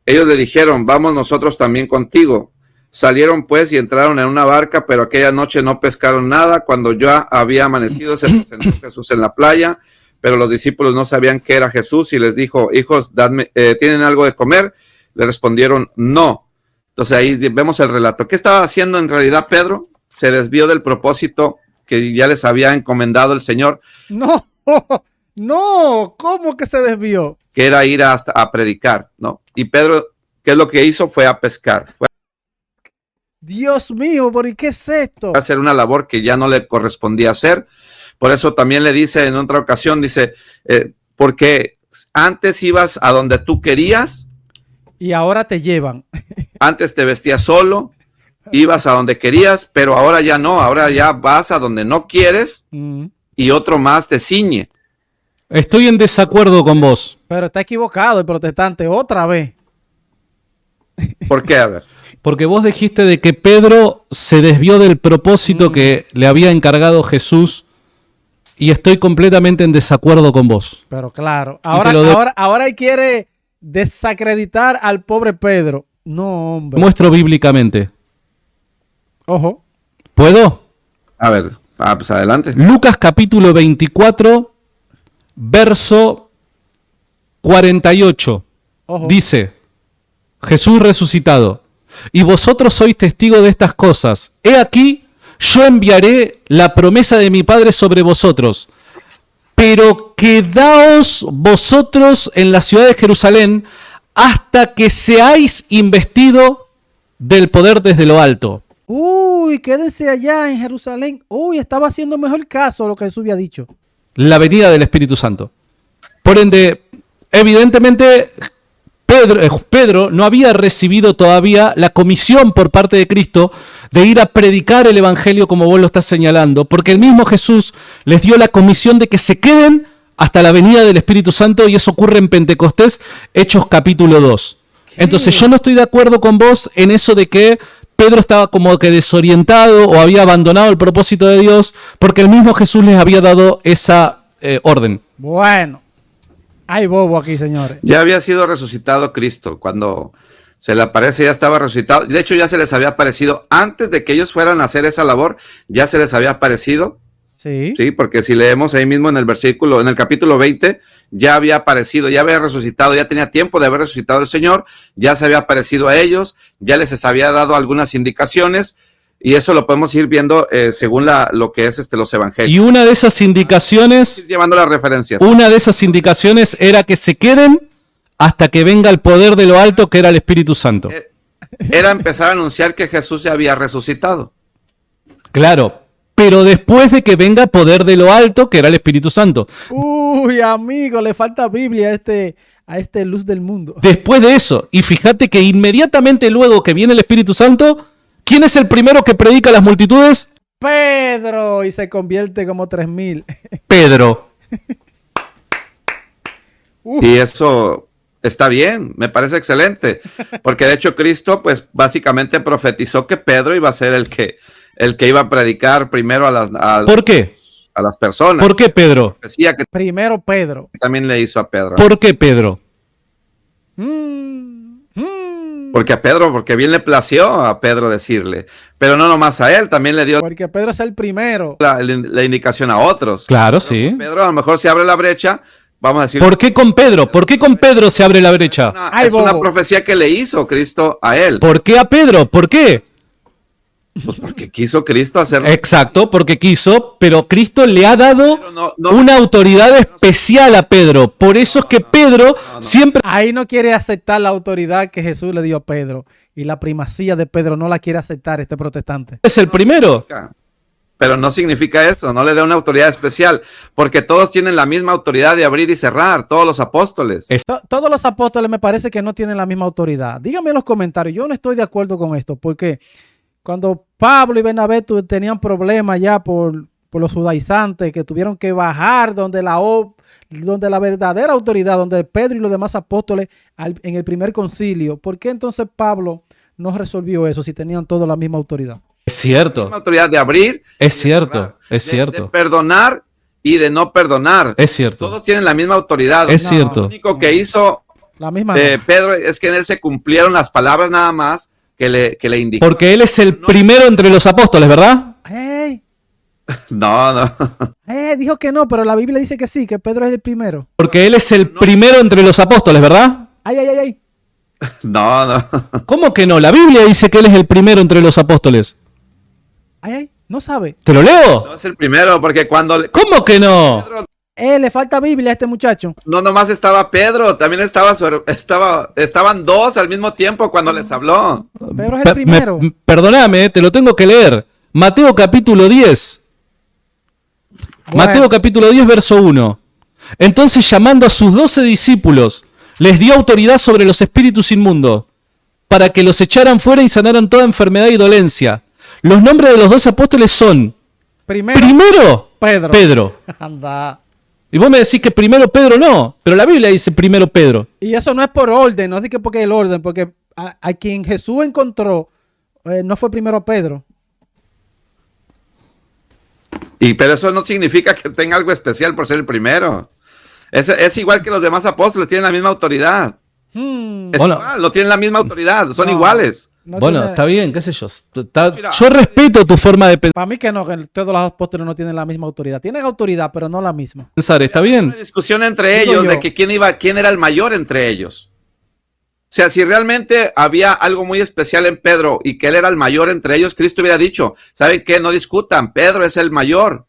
Ellos le dijeron: vamos nosotros también contigo. Salieron pues y entraron en una barca, pero aquella noche no pescaron nada. Cuando ya había amanecido, se presentó Jesús en la playa, pero los discípulos no sabían que era Jesús y les dijo: hijos, ¿tienen algo de comer? Le respondieron: no. Entonces ahí vemos el relato. ¿Qué estaba haciendo en realidad Pedro? Se desvió del propósito que ya les había encomendado el Señor. No, ¿cómo que se desvió? Que era ir a predicar, ¿no? Y Pedro, ¿qué es lo que hizo? Fue a pescar. Fue Dios mío, ¿por qué es esto? a hacer una labor que ya no le correspondía hacer. Por eso también le dice en otra ocasión, dice, porque antes ibas a donde tú querías. Y ahora te llevan. Antes te vestías solo. Ibas a donde querías, pero ahora ya no, ahora ya vas a donde no quieres y otro más te ciñe. Estoy en desacuerdo con vos. Pero está equivocado el protestante otra vez. ¿Por qué? A ver. Porque vos dijiste de que Pedro se desvió del propósito que le había encargado Jesús y estoy completamente en desacuerdo con vos. Pero claro, ahora él quiere desacreditar al pobre Pedro. No, hombre. Muestro bíblicamente. Ojo. ¿Puedo? A ver, pues adelante. Lucas capítulo 24, verso 48. Ojo. Dice, Jesús resucitado: y vosotros sois testigos de estas cosas. He aquí, yo enviaré la promesa de mi Padre sobre vosotros. pero quedaos vosotros en la ciudad de Jerusalén hasta que seáis investido del poder desde lo alto. Uy, quédese allá en Jerusalén. Uy, estaba haciendo mejor caso a lo que Jesús había dicho. La venida del Espíritu Santo. Por ende, evidentemente, Pedro no había recibido todavía la comisión por parte de Cristo de ir a predicar el Evangelio como vos lo estás señalando, porque el mismo Jesús les dio la comisión de que se queden hasta la venida del Espíritu Santo, y eso ocurre en Pentecostés, Hechos capítulo 2. ¿Qué? Entonces yo no estoy de acuerdo con vos en eso de que Pedro estaba como que desorientado o había abandonado el propósito de Dios, porque el mismo Jesús les había dado esa orden. Bueno, hay bobo aquí, señores. Ya había sido resucitado Cristo. Cuando se le aparece, ya estaba resucitado. De hecho, ya se les había aparecido. Antes de que ellos fueran a hacer esa labor, ya se les había aparecido. Sí. Sí, porque si leemos ahí mismo en el capítulo 20, ya había aparecido, ya había resucitado, ya tenía tiempo de haber resucitado el Señor, ya se había aparecido a ellos, ya les había dado algunas indicaciones, y eso lo podemos ir viendo según lo que es los evangelios. Y una de esas indicaciones, Llevando las referencias. una de esas indicaciones era que se queden hasta que venga el poder de lo alto, que era el Espíritu Santo. Era empezar a anunciar que Jesús se había resucitado. Claro, pero después de que venga el poder de lo alto, que era el Espíritu Santo. Uy, amigo, le falta Biblia a este luz del mundo. Después de eso, y fíjate que inmediatamente luego que viene el Espíritu Santo, ¿quién es el primero que predica a las multitudes? Pedro, y se convierte como 3,000. Pedro. Y eso está bien, me parece excelente, porque de hecho Cristo pues básicamente profetizó que Pedro iba a ser el que iba a predicar primero ¿Por qué? a las personas. ¿Por qué Pedro? Decía que Primero Pedro. también le hizo a Pedro. ¿Por qué Pedro? Porque bien le plació a Pedro decirle, pero no nomás a él, también le dio Porque Pedro es el primero. la indicación a otros. Claro, sí. Pedro a lo mejor se abre la brecha, vamos a decir. ¿Por qué con Pedro? ¿Por qué con Pedro se abre la brecha? Es una profecía que le hizo Cristo a él. ¿Por qué a Pedro? ¿Por qué? Pues porque quiso Cristo hacerlo. Exacto, porque quiso, pero Cristo le ha dado No. una autoridad especial a Pedro. Por eso es que Pedro siempre... Ahí no quiere aceptar la autoridad que Jesús le dio a Pedro. Y la primacía de Pedro no la quiere aceptar este protestante. es el primero. Pero no significa eso, no le da una autoridad especial, porque todos tienen la misma autoridad de abrir y cerrar, todos los apóstoles. Todos los apóstoles me parece que no tienen la misma autoridad. Díganme en los comentarios, yo no estoy de acuerdo con esto, porque cuando Pablo y Bernabé tenían problemas ya por los judaizantes, que tuvieron que bajar donde la verdadera autoridad, donde Pedro y los demás apóstoles en el primer concilio, ¿por qué entonces Pablo no resolvió eso si tenían todos la misma autoridad? Es cierto. La misma autoridad de abrir. Es cierto, es cierto. De perdonar y de no perdonar. Es cierto. Todos tienen la misma autoridad. Es cierto. Lo único que hizo la misma Pedro es que en él se cumplieron las palabras nada más que le indicó. Porque él es el primero entre los apóstoles, ¿verdad? ¡Hey! No. Dijo que no, pero la Biblia dice que sí, que Pedro es el primero. Porque él es el primero entre los apóstoles, ¿verdad? ¡Ay! No. ¿Cómo que no? La Biblia dice que él es el primero entre los apóstoles. ¡Ay! No sabe. ¿Te lo leo? No es el primero, porque cuando... ¿Cómo que no? Pedro, Le falta Biblia a este muchacho. no nomás estaba Pedro, también estaban dos al mismo tiempo cuando les habló. Pedro es el primero. Perdóname, te lo tengo que leer. Mateo capítulo 10. Bueno. Mateo capítulo 10, verso 1. Entonces, llamando a sus 12 discípulos, les dio autoridad sobre los espíritus inmundos, para que los echaran fuera y sanaran toda enfermedad y dolencia. Los nombres de los 12 apóstoles son... Primero, Pedro. Anda. Y vos me decís que primero Pedro no, pero la Biblia dice primero Pedro. Y eso no es por orden, no es que porque el orden, porque a quien Jesús encontró no fue primero Pedro. Pero eso no significa que tenga algo especial por ser el primero. Es igual que los demás apóstoles, tienen la misma autoridad. Igual, no tienen la misma autoridad, son iguales. Bueno, está bien, qué sé yo. Yo respeto tu forma de Para mí que no, que todos los apóstoles no tienen la misma autoridad. Tienen autoridad, pero no la misma. pensar, está bien. Una discusión entre ellos de que quién era el mayor entre ellos. O sea, si realmente había algo muy especial en Pedro y que él era el mayor entre ellos, Cristo hubiera dicho, ¿saben qué? No discutan, Pedro es el mayor.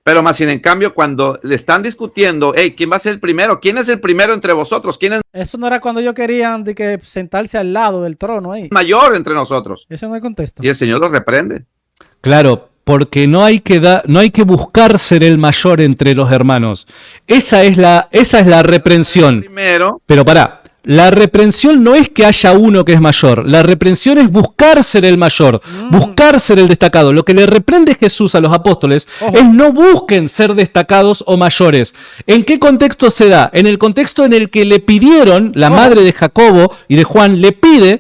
Pero más sin en cambio, cuando le están discutiendo, hey, ¿quién va a ser el primero? ¿Quién es el primero entre vosotros? ¿Quién es Eso no era cuando ellos querían de que sentarse al lado del trono ahí. mayor entre nosotros? Eso no hay contexto. Y el Señor los reprende. Claro, porque no hay que buscar ser el mayor entre los hermanos. Esa es la reprensión. Primero, Pero pará, la reprensión no es que haya uno que es mayor. La reprensión es buscar ser el mayor, buscar ser el destacado. Lo que le reprende Jesús a los apóstoles es no busquen ser destacados o mayores. ¿En qué contexto se da? En el contexto en el que le pidieron, la madre de Jacobo y de Juan le pide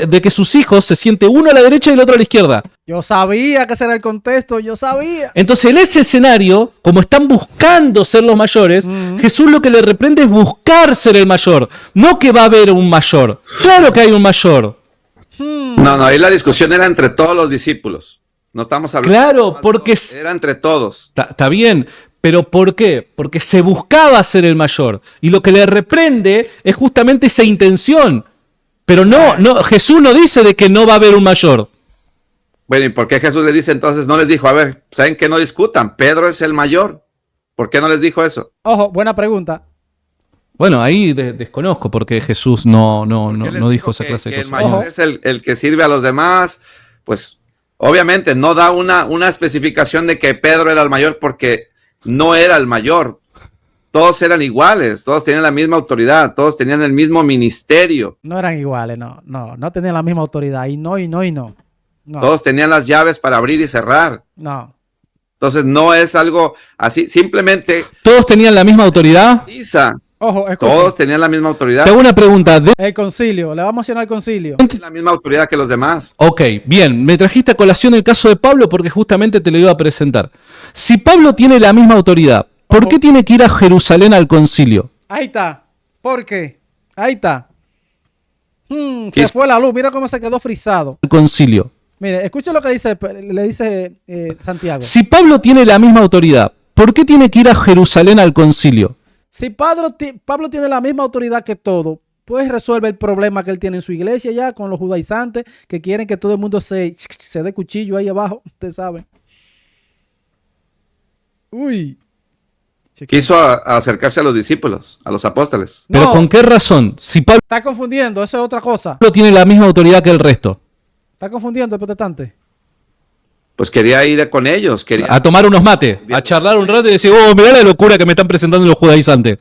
de que sus hijos se siente uno a la derecha y el otro a la izquierda. Yo sabía que ese era el contexto, yo sabía. Entonces, en ese escenario, como están buscando ser los mayores, Jesús lo que le reprende es buscar ser el mayor, no que va a haber un mayor. Claro que hay un mayor. no, ahí la discusión era entre todos los discípulos. No estamos hablando. Claro, porque Era entre todos. está bien, pero ¿por qué? Porque se buscaba ser el mayor. Y lo que le reprende es justamente esa intención. Pero no, Jesús no dice de que no va a haber un mayor. Bueno, ¿y por qué Jesús les dice entonces? No les dijo, a ver, ¿saben que no discutan? Pedro es el mayor. ¿Por qué no les dijo eso? Ojo, buena pregunta. Bueno, ahí desconozco porque Jesús no ¿Por qué les dijo esa clase de que cosas. el mayor es el que sirve a los demás? Pues obviamente no da una especificación de que Pedro era el mayor porque no era el mayor. Todos eran iguales, todos tenían la misma autoridad, todos tenían el mismo ministerio. No eran iguales, no tenían la misma autoridad. Y no. No, Todos tenían las llaves para abrir y cerrar. no. Entonces no es algo así, simplemente ¿Todos tenían la misma autoridad? Ojo, escuchen. todos tenían la misma autoridad, Te hago una pregunta. El concilio, le vamos a mencionar el concilio. la misma autoridad que los demás. Ok, bien, me trajiste a colación el caso de Pablo porque justamente te lo iba a presentar. Si Pablo tiene la misma autoridad, ¿por qué tiene que ir a Jerusalén al concilio? Ahí está. ¿Por qué? Ahí está. Se fue la luz, mira cómo se quedó frisado. Al concilio. Mire, escuche lo que le dice Santiago. Si Pablo tiene la misma autoridad, ¿por qué tiene que ir a Jerusalén al concilio? Si Pablo tiene la misma autoridad que todo, pues resuelve el problema que él tiene en su iglesia ya con los judaizantes que quieren que todo el mundo se dé cuchillo ahí abajo, usted sabe. Uy. Quiso acercarse a los discípulos, a los apóstoles. ¿Pero No. con qué razón? Si Pablo Está confundiendo, eso es otra cosa. tiene la misma autoridad que el resto. Está confundiendo el protestante. Pues quería ir con ellos, A tomar unos mates, a charlar un rato y decir, oh, mirá la locura que me están presentando los judaizantes.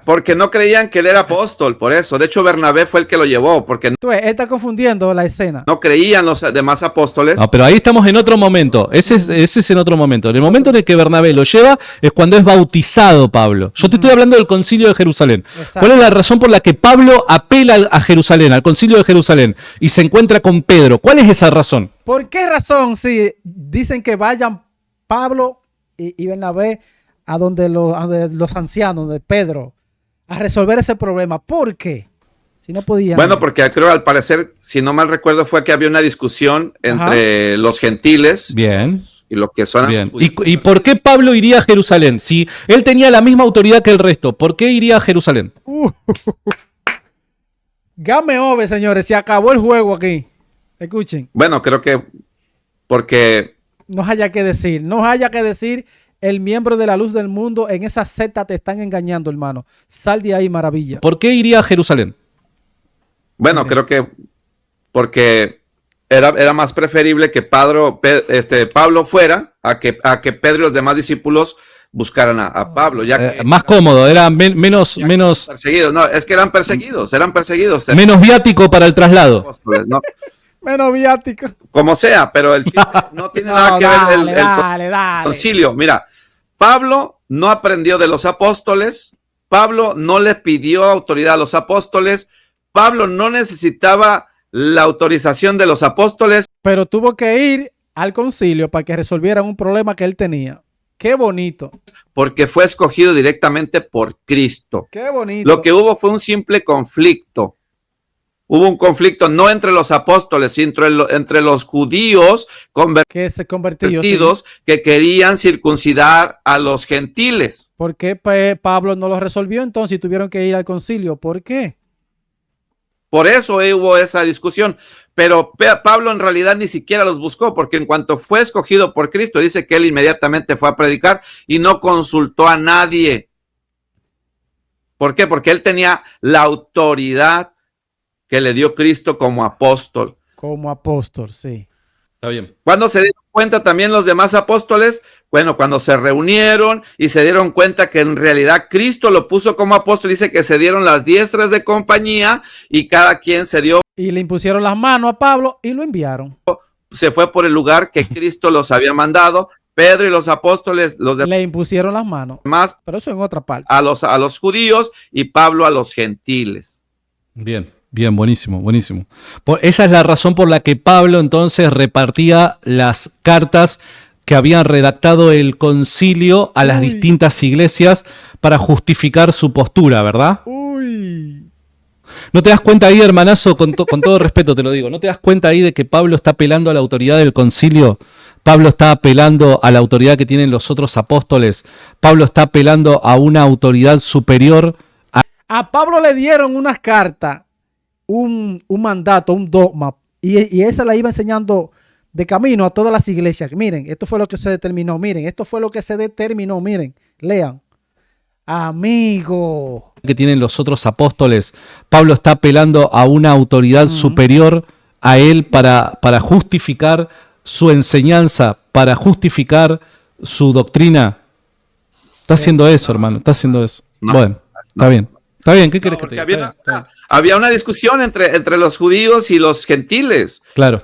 porque no creían que él era apóstol, por eso. De hecho, Bernabé fue el que lo llevó, porque Él está confundiendo la escena. no creían los demás apóstoles. No, pero ahí estamos en otro momento. Ese es en otro momento. En el momento en el que Bernabé lo lleva es cuando es bautizado Pablo. Yo te estoy hablando del concilio de Jerusalén. Exacto. ¿Cuál es la razón por la que Pablo apela a Jerusalén, al concilio de Jerusalén, y se encuentra con Pedro? ¿Cuál es esa razón? ¿Por qué razón si dicen que vayan Pablo y Bernabé a donde los ancianos de Pedro a resolver ese problema? ¿Por qué? Si no podían. Bueno, porque creo, al parecer, si no mal recuerdo, fue que había una discusión entre los gentiles Bien. y los que son... Bien. ¿Y por qué Pablo iría a Jerusalén? Si él tenía la misma autoridad que el resto, ¿por qué iría a Jerusalén? Game over, señores. Se acabó el juego aquí. Escuchen. Bueno, creo que porque... No haya que decir. No haya que decir. El miembro de la luz del mundo en esa secta te están engañando, hermano. Sal de ahí, maravilla. ¿Por qué iría a Jerusalén? Bueno, creo que porque era más preferible que Pablo fuera a que Pedro y los demás discípulos buscaran a Pablo, ya que Más cómodo, era menos perseguidos. No, es que eran perseguidos. menos viático para el traslado. Apóstoles, ¿no? Menos viático. Como sea, pero el chiste no tiene nada que ver el concilio. Mira, Pablo no aprendió de los apóstoles, Pablo no le pidió autoridad a los apóstoles, Pablo no necesitaba la autorización de los apóstoles. Pero tuvo que ir al concilio para que resolvieran un problema que él tenía. Qué bonito. Porque fue escogido directamente por Cristo. Qué bonito. Lo que hubo fue un simple conflicto. Hubo un conflicto no entre los apóstoles, sino entre los judíos que se convertidos, sí, que querían circuncidar a los gentiles. ¿Por qué Pablo no lo resolvió entonces y tuvieron que ir al concilio? ¿Por qué? Por eso hubo esa discusión. pero Pablo en realidad ni siquiera los buscó, porque en cuanto fue escogido por Cristo, dice que él inmediatamente fue a predicar y no consultó a nadie. ¿Por qué? Porque él tenía la autoridad que le dio Cristo como apóstol. Como apóstol, sí. Está bien. ¿Cuándo se dieron cuenta también los demás apóstoles? Bueno, cuando se reunieron y se dieron cuenta que en realidad Cristo lo puso como apóstol, dice que se dieron las diestras de compañía y cada quien se dio. Y le impusieron las manos a Pablo y lo enviaron. Se fue por el lugar que Cristo los había mandado. Pedro y los apóstoles, le impusieron las manos. Más, pero eso en otra parte. A los judíos y Pablo a los gentiles. Bien. Bien, buenísimo, buenísimo. Esa es la razón por la que Pablo entonces repartía las cartas que habían redactado el concilio a las distintas iglesias para justificar su postura, ¿verdad? Uy. ¿No te das cuenta ahí, hermanazo, con todo respeto te lo digo, no te das cuenta ahí de que Pablo está apelando a la autoridad del concilio? Pablo está apelando a la autoridad que tienen los otros apóstoles. Pablo está apelando a una autoridad superior. A Pablo le dieron unas cartas, un mandato, un dogma, y esa la iba enseñando de camino a todas las iglesias. Miren, esto fue lo que se determinó, miren, esto fue lo que se determinó, miren, lean. Amigo. Que tienen los otros apóstoles. Pablo está apelando a una autoridad superior a él para justificar su enseñanza, para justificar su doctrina. Está haciendo eso, hermano, está haciendo eso. Bueno, está bien. Está bien, ¿qué querés que te diga? Había una discusión entre los judíos y los gentiles. Claro.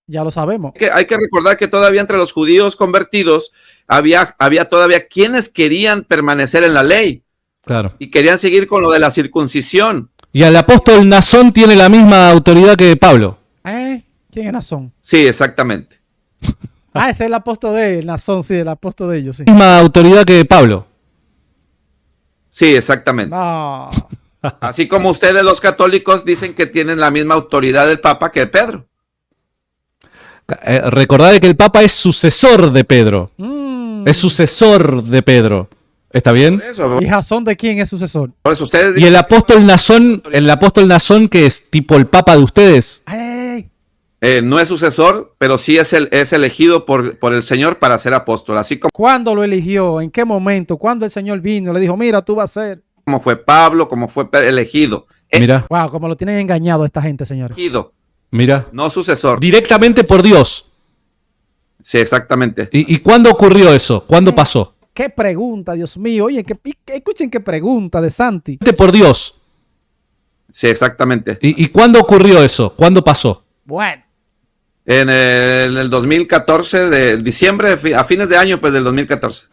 Ya lo sabemos. Hay que recordar que todavía entre los judíos convertidos había todavía quienes querían permanecer en la ley. Claro. Y querían seguir con lo de la circuncisión. Y el apóstol Nazón tiene la misma autoridad que Pablo. ¿Quién es Nazón? Sí, exactamente. Ese es el apóstol de él, Nazón, sí, el apóstol de ellos, sí. Misma autoridad que Pablo. Sí, exactamente. No. Así como ustedes los católicos dicen que tienen la misma autoridad del Papa que Pedro. Recordad que el Papa es sucesor de Pedro. Es sucesor de Pedro. ¿Está bien? ¿Y Jasón de quién es sucesor? Por eso ustedes y el apóstol Nazón, que es tipo el Papa de ustedes. No es sucesor, pero sí es elegido por el Señor para ser apóstol. Así como. ¿Cuándo lo eligió? ¿En qué momento? ¿Cuándo el Señor vino? Le dijo, mira, tú vas a ser. Como fue Pablo, como fue elegido. Mira. Wow, como lo tienen engañado esta gente, señores. Elegido. Mira. No sucesor. Directamente por Dios. Sí, exactamente. ¿Y cuándo ocurrió eso? ¿Cuándo pasó? Qué pregunta, Dios mío. Oye, escuchen qué pregunta de Santi. Por Dios. Sí, exactamente. ¿Y cuándo ocurrió eso? ¿Cuándo pasó? Bueno. En el 2014, de diciembre, a fines de año, pues del 2014.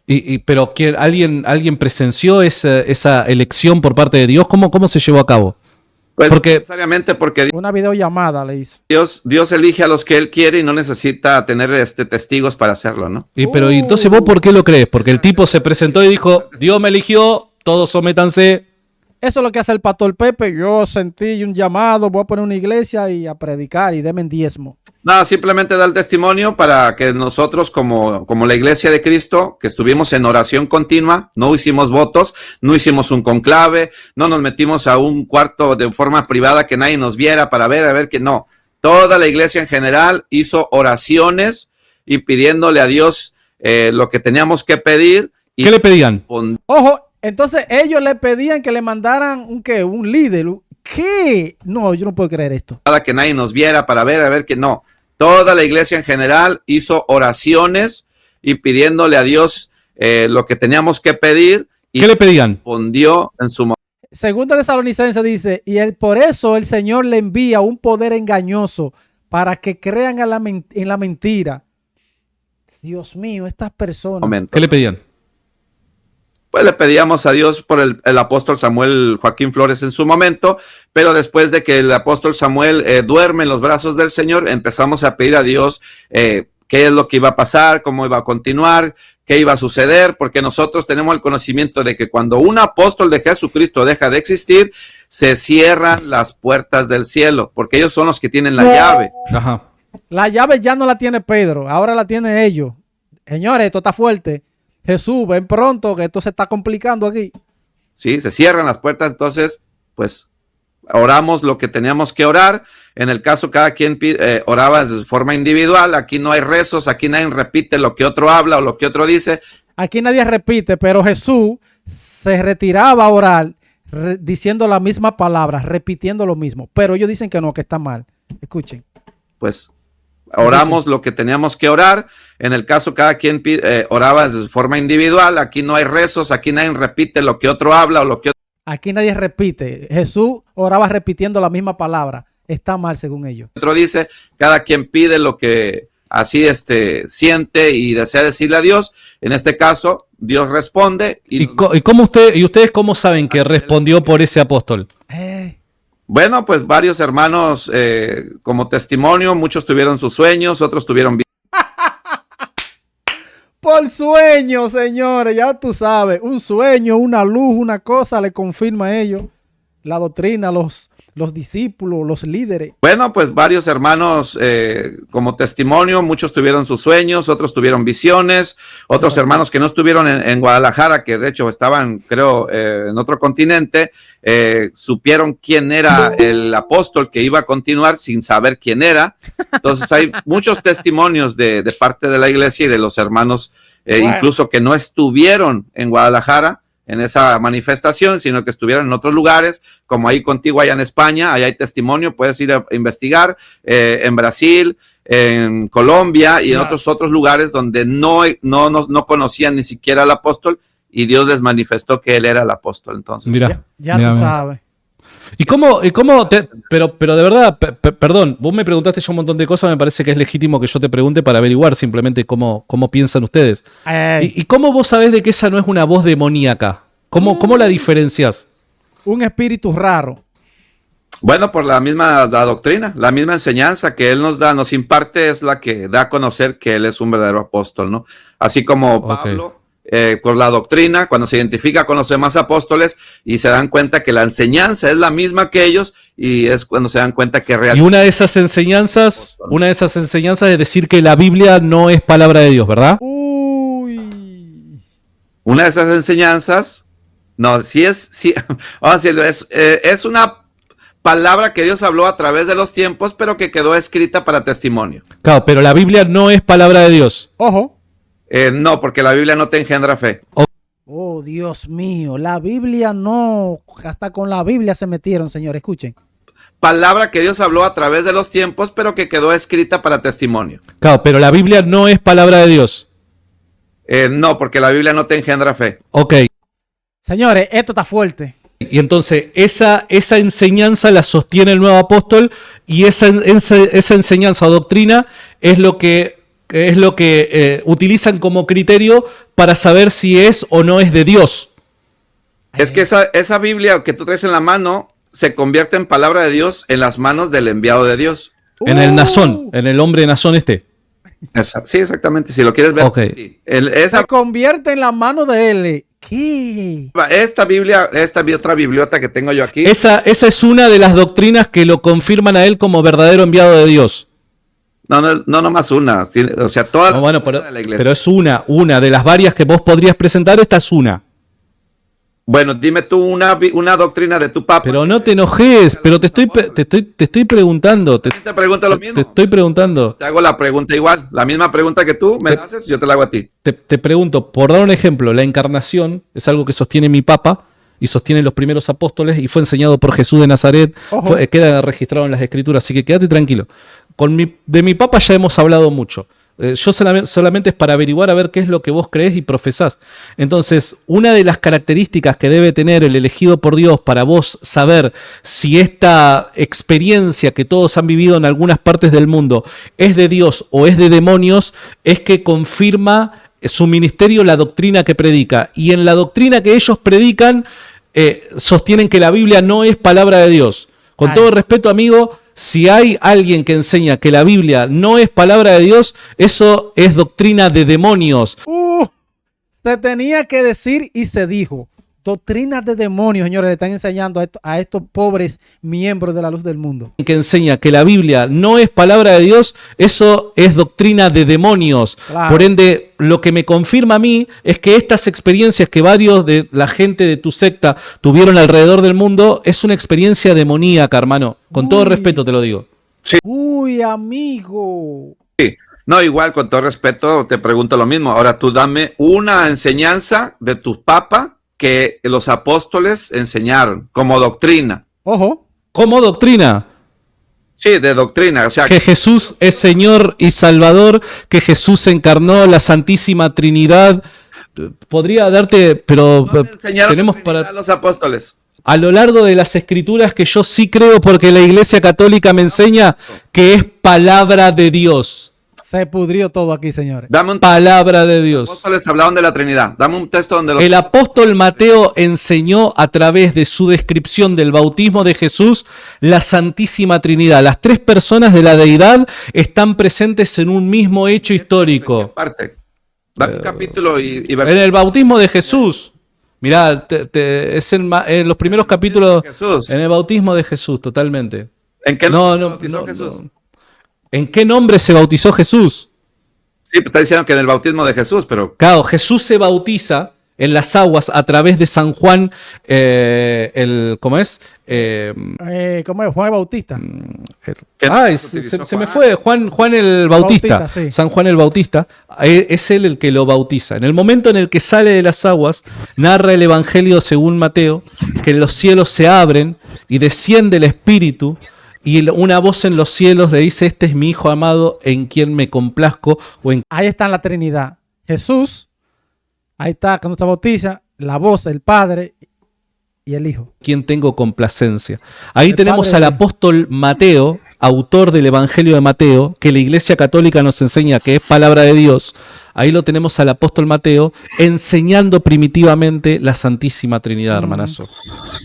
Pero ¿alguien presenció esa elección por parte de Dios? ¿Cómo se llevó a cabo? Pues necesariamente porque una videollamada le hizo. Dios elige a los que Él quiere y no necesita tener testigos para hacerlo, ¿no? Pero entonces vos, ¿por qué lo crees? Porque el tipo se presentó y dijo, Dios me eligió, todos sométanse. Eso es lo que hace el pastor Pepe. Yo sentí un llamado, voy a poner una iglesia y a predicar y denme diezmo. Nada, simplemente da el testimonio para que nosotros como la iglesia de Cristo, que estuvimos en oración continua, no hicimos votos, no hicimos un conclave, no nos metimos a un cuarto de forma privada que nadie nos viera para ver que no. Toda la iglesia en general hizo oraciones y pidiéndole a Dios lo que teníamos que pedir. Y ¿qué le pedían? Ojo, entonces ellos le pedían que le mandaran un líder. ¿Qué? No, yo no puedo creer esto. Nada que nadie nos viera para ver que no. Toda la iglesia en general hizo oraciones y pidiéndole a Dios lo que teníamos que pedir. Y ¿qué le pedían? Respondió en su momento. Segunda Tesalonicenses dice, por eso el Señor le envía un poder engañoso para que crean en la mentira. Dios mío, estas personas. ¿Qué le pedían? Pues le pedíamos a Dios por el apóstol Samuel Joaquín Flores en su momento, pero después de que el apóstol Samuel duerme en los brazos del Señor, empezamos a pedir a Dios qué es lo que iba a pasar, cómo iba a continuar, qué iba a suceder, porque nosotros tenemos el conocimiento de que cuando un apóstol de Jesucristo deja de existir, se cierran las puertas del cielo, porque ellos son los que tienen la llave. Ajá. La llave ya no la tiene Pedro, ahora la tienen ellos. Señores, esto está fuerte. Jesús, ven pronto que esto se está complicando aquí. Sí, se cierran las puertas, entonces, pues, oramos lo que teníamos que orar. En el caso, cada quien oraba de forma individual. Aquí no hay rezos, aquí nadie repite lo que otro habla o lo que otro dice. Aquí nadie repite, pero Jesús se retiraba a orar diciendo la misma palabra, repitiendo lo mismo. Pero ellos dicen que no, que está mal. Escuchen. Pues oramos lo que teníamos que orar. En el caso, cada quien oraba de forma individual. Aquí no hay rezos, aquí nadie repite lo que otro habla o lo que otro... Aquí nadie repite. Jesús oraba repitiendo la misma palabra. Está mal según ellos. Otro dice, cada quien pide lo que así siente y desea decirle a Dios. En este caso, Dios responde. ¿Y cómo ustedes cómo saben que respondió por ese apóstol? Bueno, pues varios hermanos como testimonio, muchos tuvieron sus sueños, otros tuvieron... Por sueño, señores, ya tú sabes, un sueño, una luz, una cosa le confirma a ellos la doctrina, los discípulos, los líderes. Bueno, pues varios hermanos como testimonio, muchos tuvieron sus sueños, otros tuvieron visiones, otros hermanos que no estuvieron en Guadalajara, que de hecho estaban, creo, en otro continente, supieron quién era el apóstol que iba a continuar sin saber quién era. Entonces hay muchos testimonios de parte de la iglesia y de los hermanos, incluso que no estuvieron en Guadalajara en esa manifestación, sino que estuvieron en otros lugares, como ahí contigo allá en España, allá hay testimonio, puedes ir a investigar, en Brasil, en Colombia y en otros lugares donde no conocían ni siquiera al apóstol y Dios les manifestó que él era el apóstol. Entonces, mira, tú sabes. ¿Y cómo pero de verdad, perdón, vos me preguntaste ya un montón de cosas, me parece que es legítimo que yo te pregunte para averiguar simplemente cómo piensan ustedes. ¿Y cómo vos sabés de que esa no es una voz demoníaca? ¿Cómo la diferencias? Un espíritu raro. Bueno, por la misma doctrina, la misma enseñanza que él nos imparte es la que da a conocer que él es un verdadero apóstol, ¿no? Así como Pablo... por la doctrina, cuando se identifica con los demás apóstoles y se dan cuenta que la enseñanza es la misma que ellos y es cuando se dan cuenta que realmente... Y una de esas enseñanzas es decir que la Biblia no es palabra de Dios, ¿verdad? Uy. Una de esas enseñanzas, no, vamos a decirlo, es una palabra que Dios habló a través de los tiempos, pero que quedó escrita para testimonio. Claro, pero la Biblia no es palabra de Dios. Ojo. No, porque la Biblia no te engendra fe. Oh, Dios mío, la Biblia no, hasta con la Biblia se metieron, señores, escuchen. Palabra que Dios habló a través de los tiempos, pero que quedó escrita para testimonio. Claro, pero la Biblia no es palabra de Dios. No, porque la Biblia no te engendra fe. Ok. Señores, esto está fuerte. Y entonces esa enseñanza la sostiene el nuevo apóstol y esa enseñanza o doctrina es lo que utilizan como criterio para saber si es o no es de Dios. Es que esa Biblia que tú traes en la mano se convierte en palabra de Dios en las manos del enviado de Dios. En el Nazón, en el hombre Nazón Sí, exactamente. Si lo quieres ver. Okay. Sí. Se convierte en la mano de él. ¿Qué? Esta Biblia, otra bibliota que tengo yo aquí. Esa es una de las doctrinas que lo confirman a él como verdadero enviado de Dios. No nomás una, o sea, toda de la iglesia. Pero es una de las varias que vos podrías presentar, esta es una. Bueno, dime tú una doctrina de tu papa. Pero no te enojes, pero te estoy preguntando. Te pregunto lo mismo. Te estoy preguntando. Te hago la pregunta igual, la misma pregunta que tú me haces, yo te la hago a ti. Te pregunto, por dar un ejemplo, la encarnación es algo que sostiene mi papa y sostienen los primeros apóstoles y fue enseñado por Jesús de Nazaret, queda registrado en las escrituras, así que quédate tranquilo. De mi papa ya hemos hablado mucho. Yo solamente es para averiguar a ver qué es lo que vos creés y profesás. Entonces, una de las características que debe tener el elegido por Dios para vos saber si esta experiencia que todos han vivido en algunas partes del mundo es de Dios o es de demonios, es que confirma su ministerio la doctrina que predica. Y en la doctrina que ellos predican, sostienen que la Biblia no es palabra de Dios. Con todo respeto, amigo, si hay alguien que enseña que la Biblia no es palabra de Dios, eso es doctrina de demonios. Se tenía que decir y se dijo. Doctrinas de demonios, señores, le están enseñando a estos pobres miembros de la luz del mundo. Que enseña que la Biblia no es palabra de Dios, eso es doctrina de demonios. Claro. Por ende, lo que me confirma a mí es que estas experiencias que varios de la gente de tu secta tuvieron alrededor del mundo es una experiencia demoníaca, hermano. Con todo respeto te lo digo. Uy, amigo. No, igual, con todo respeto, te pregunto lo mismo. Ahora tú dame una enseñanza de tu papa que los apóstoles enseñaron como doctrina. Ojo. ¿Cómo doctrina? Sí, de doctrina. O sea, Que Jesús es Señor y Salvador, que Jesús encarnó la Santísima Trinidad. Podría darte, pero ¿dónde enseñaron tenemos la Trinidad para... a los apóstoles? A lo largo de las escrituras que yo sí creo porque la Iglesia Católica me enseña que es palabra de Dios. Se pudrió todo aquí, señores. Dame un Palabra de Los Dios. apóstoles hablaban de la Trinidad. Dame un texto donde los... El apóstol Mateo enseñó a través de su descripción del bautismo de Jesús la Santísima Trinidad. Las tres personas de la deidad están presentes en un mismo hecho histórico. Parte. Dame un capítulo y En el bautismo de Jesús. Mirá, es en los primeros capítulos. Jesús. En el bautismo de Jesús, totalmente. ¿En qué No, nombre no, bautizó no, Jesús? no. ¿En qué nombre se bautizó Jesús? Sí, pues está diciendo que en el bautismo de Jesús, pero... Claro, Jesús se bautiza en las aguas a través de San Juan, ¿cómo es? ¿Cómo es? Juan el Bautista. ¿Qué Se me fue. Juan el Bautista. Sí. San Juan el Bautista. Es él el que lo bautiza. En el momento en el que sale de las aguas, narra el Evangelio según Mateo, que los cielos se abren y desciende el Espíritu. Y una voz en los cielos le dice, este es mi Hijo amado en quien me complazco. Ahí está la Trinidad. Jesús, ahí está cuando se bautiza, la voz, el Padre y el Hijo. Quien tengo complacencia. Ahí El tenemos Padre al apóstol Mateo, autor del Evangelio de Mateo, que la Iglesia Católica nos enseña que es palabra de Dios. Ahí lo tenemos al apóstol Mateo enseñando primitivamente la Santísima Trinidad, hermanazo.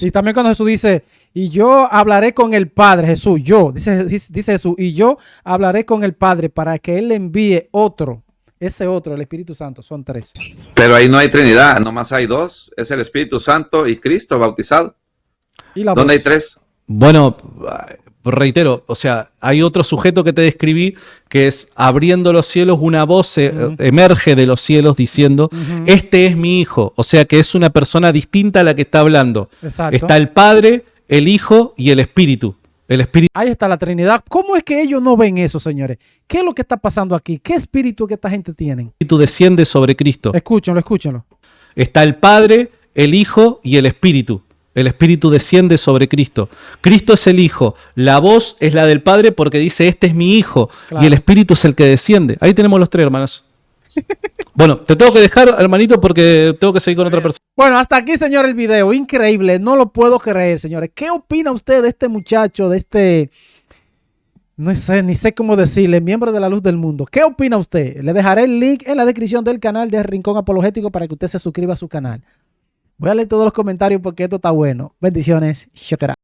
Y también cuando Jesús dice, y yo hablaré con el Padre, Jesús, dice Jesús, y yo hablaré con el Padre para que Él le envíe otro, ese otro, el Espíritu Santo, son tres. Pero ahí no hay Trinidad, nomás hay dos. Es el Espíritu Santo y Cristo bautizado. ¿Y la ¿Dónde voz? hay tres? Bueno, reitero, o sea, hay otro sujeto que te describí que es abriendo los cielos, una voz emerge de los cielos diciendo, este es mi Hijo, o sea que es una persona distinta a la que está hablando. Exacto. Está el Padre, el Hijo y el Espíritu. El Espíritu Ahí está la Trinidad. ¿Cómo es que ellos no ven eso, señores? ¿Qué es lo que está pasando aquí? ¿Qué espíritu que esta gente tiene? desciende sobre Cristo. Escúchenlo, escúchenlo. Está el Padre, el Hijo y el Espíritu. El Espíritu desciende sobre Cristo. Cristo es el Hijo. La voz es la del Padre porque dice, este es mi Hijo. Claro. Y el Espíritu es el que desciende. Ahí tenemos los tres, hermanos. Bueno, te tengo que dejar, hermanito, porque tengo que seguir con otra persona. Bueno, hasta aquí, señor, el video. Increíble. No lo puedo creer, señores. ¿Qué opina usted de este muchacho, de este... No sé, ni sé cómo decirle, miembro de la luz del mundo? ¿Qué opina usted? Le dejaré el link en la descripción del canal de Rincón Apologético para que usted se suscriba a su canal. Voy a leer todos los comentarios porque esto está bueno. Bendiciones. Shukra.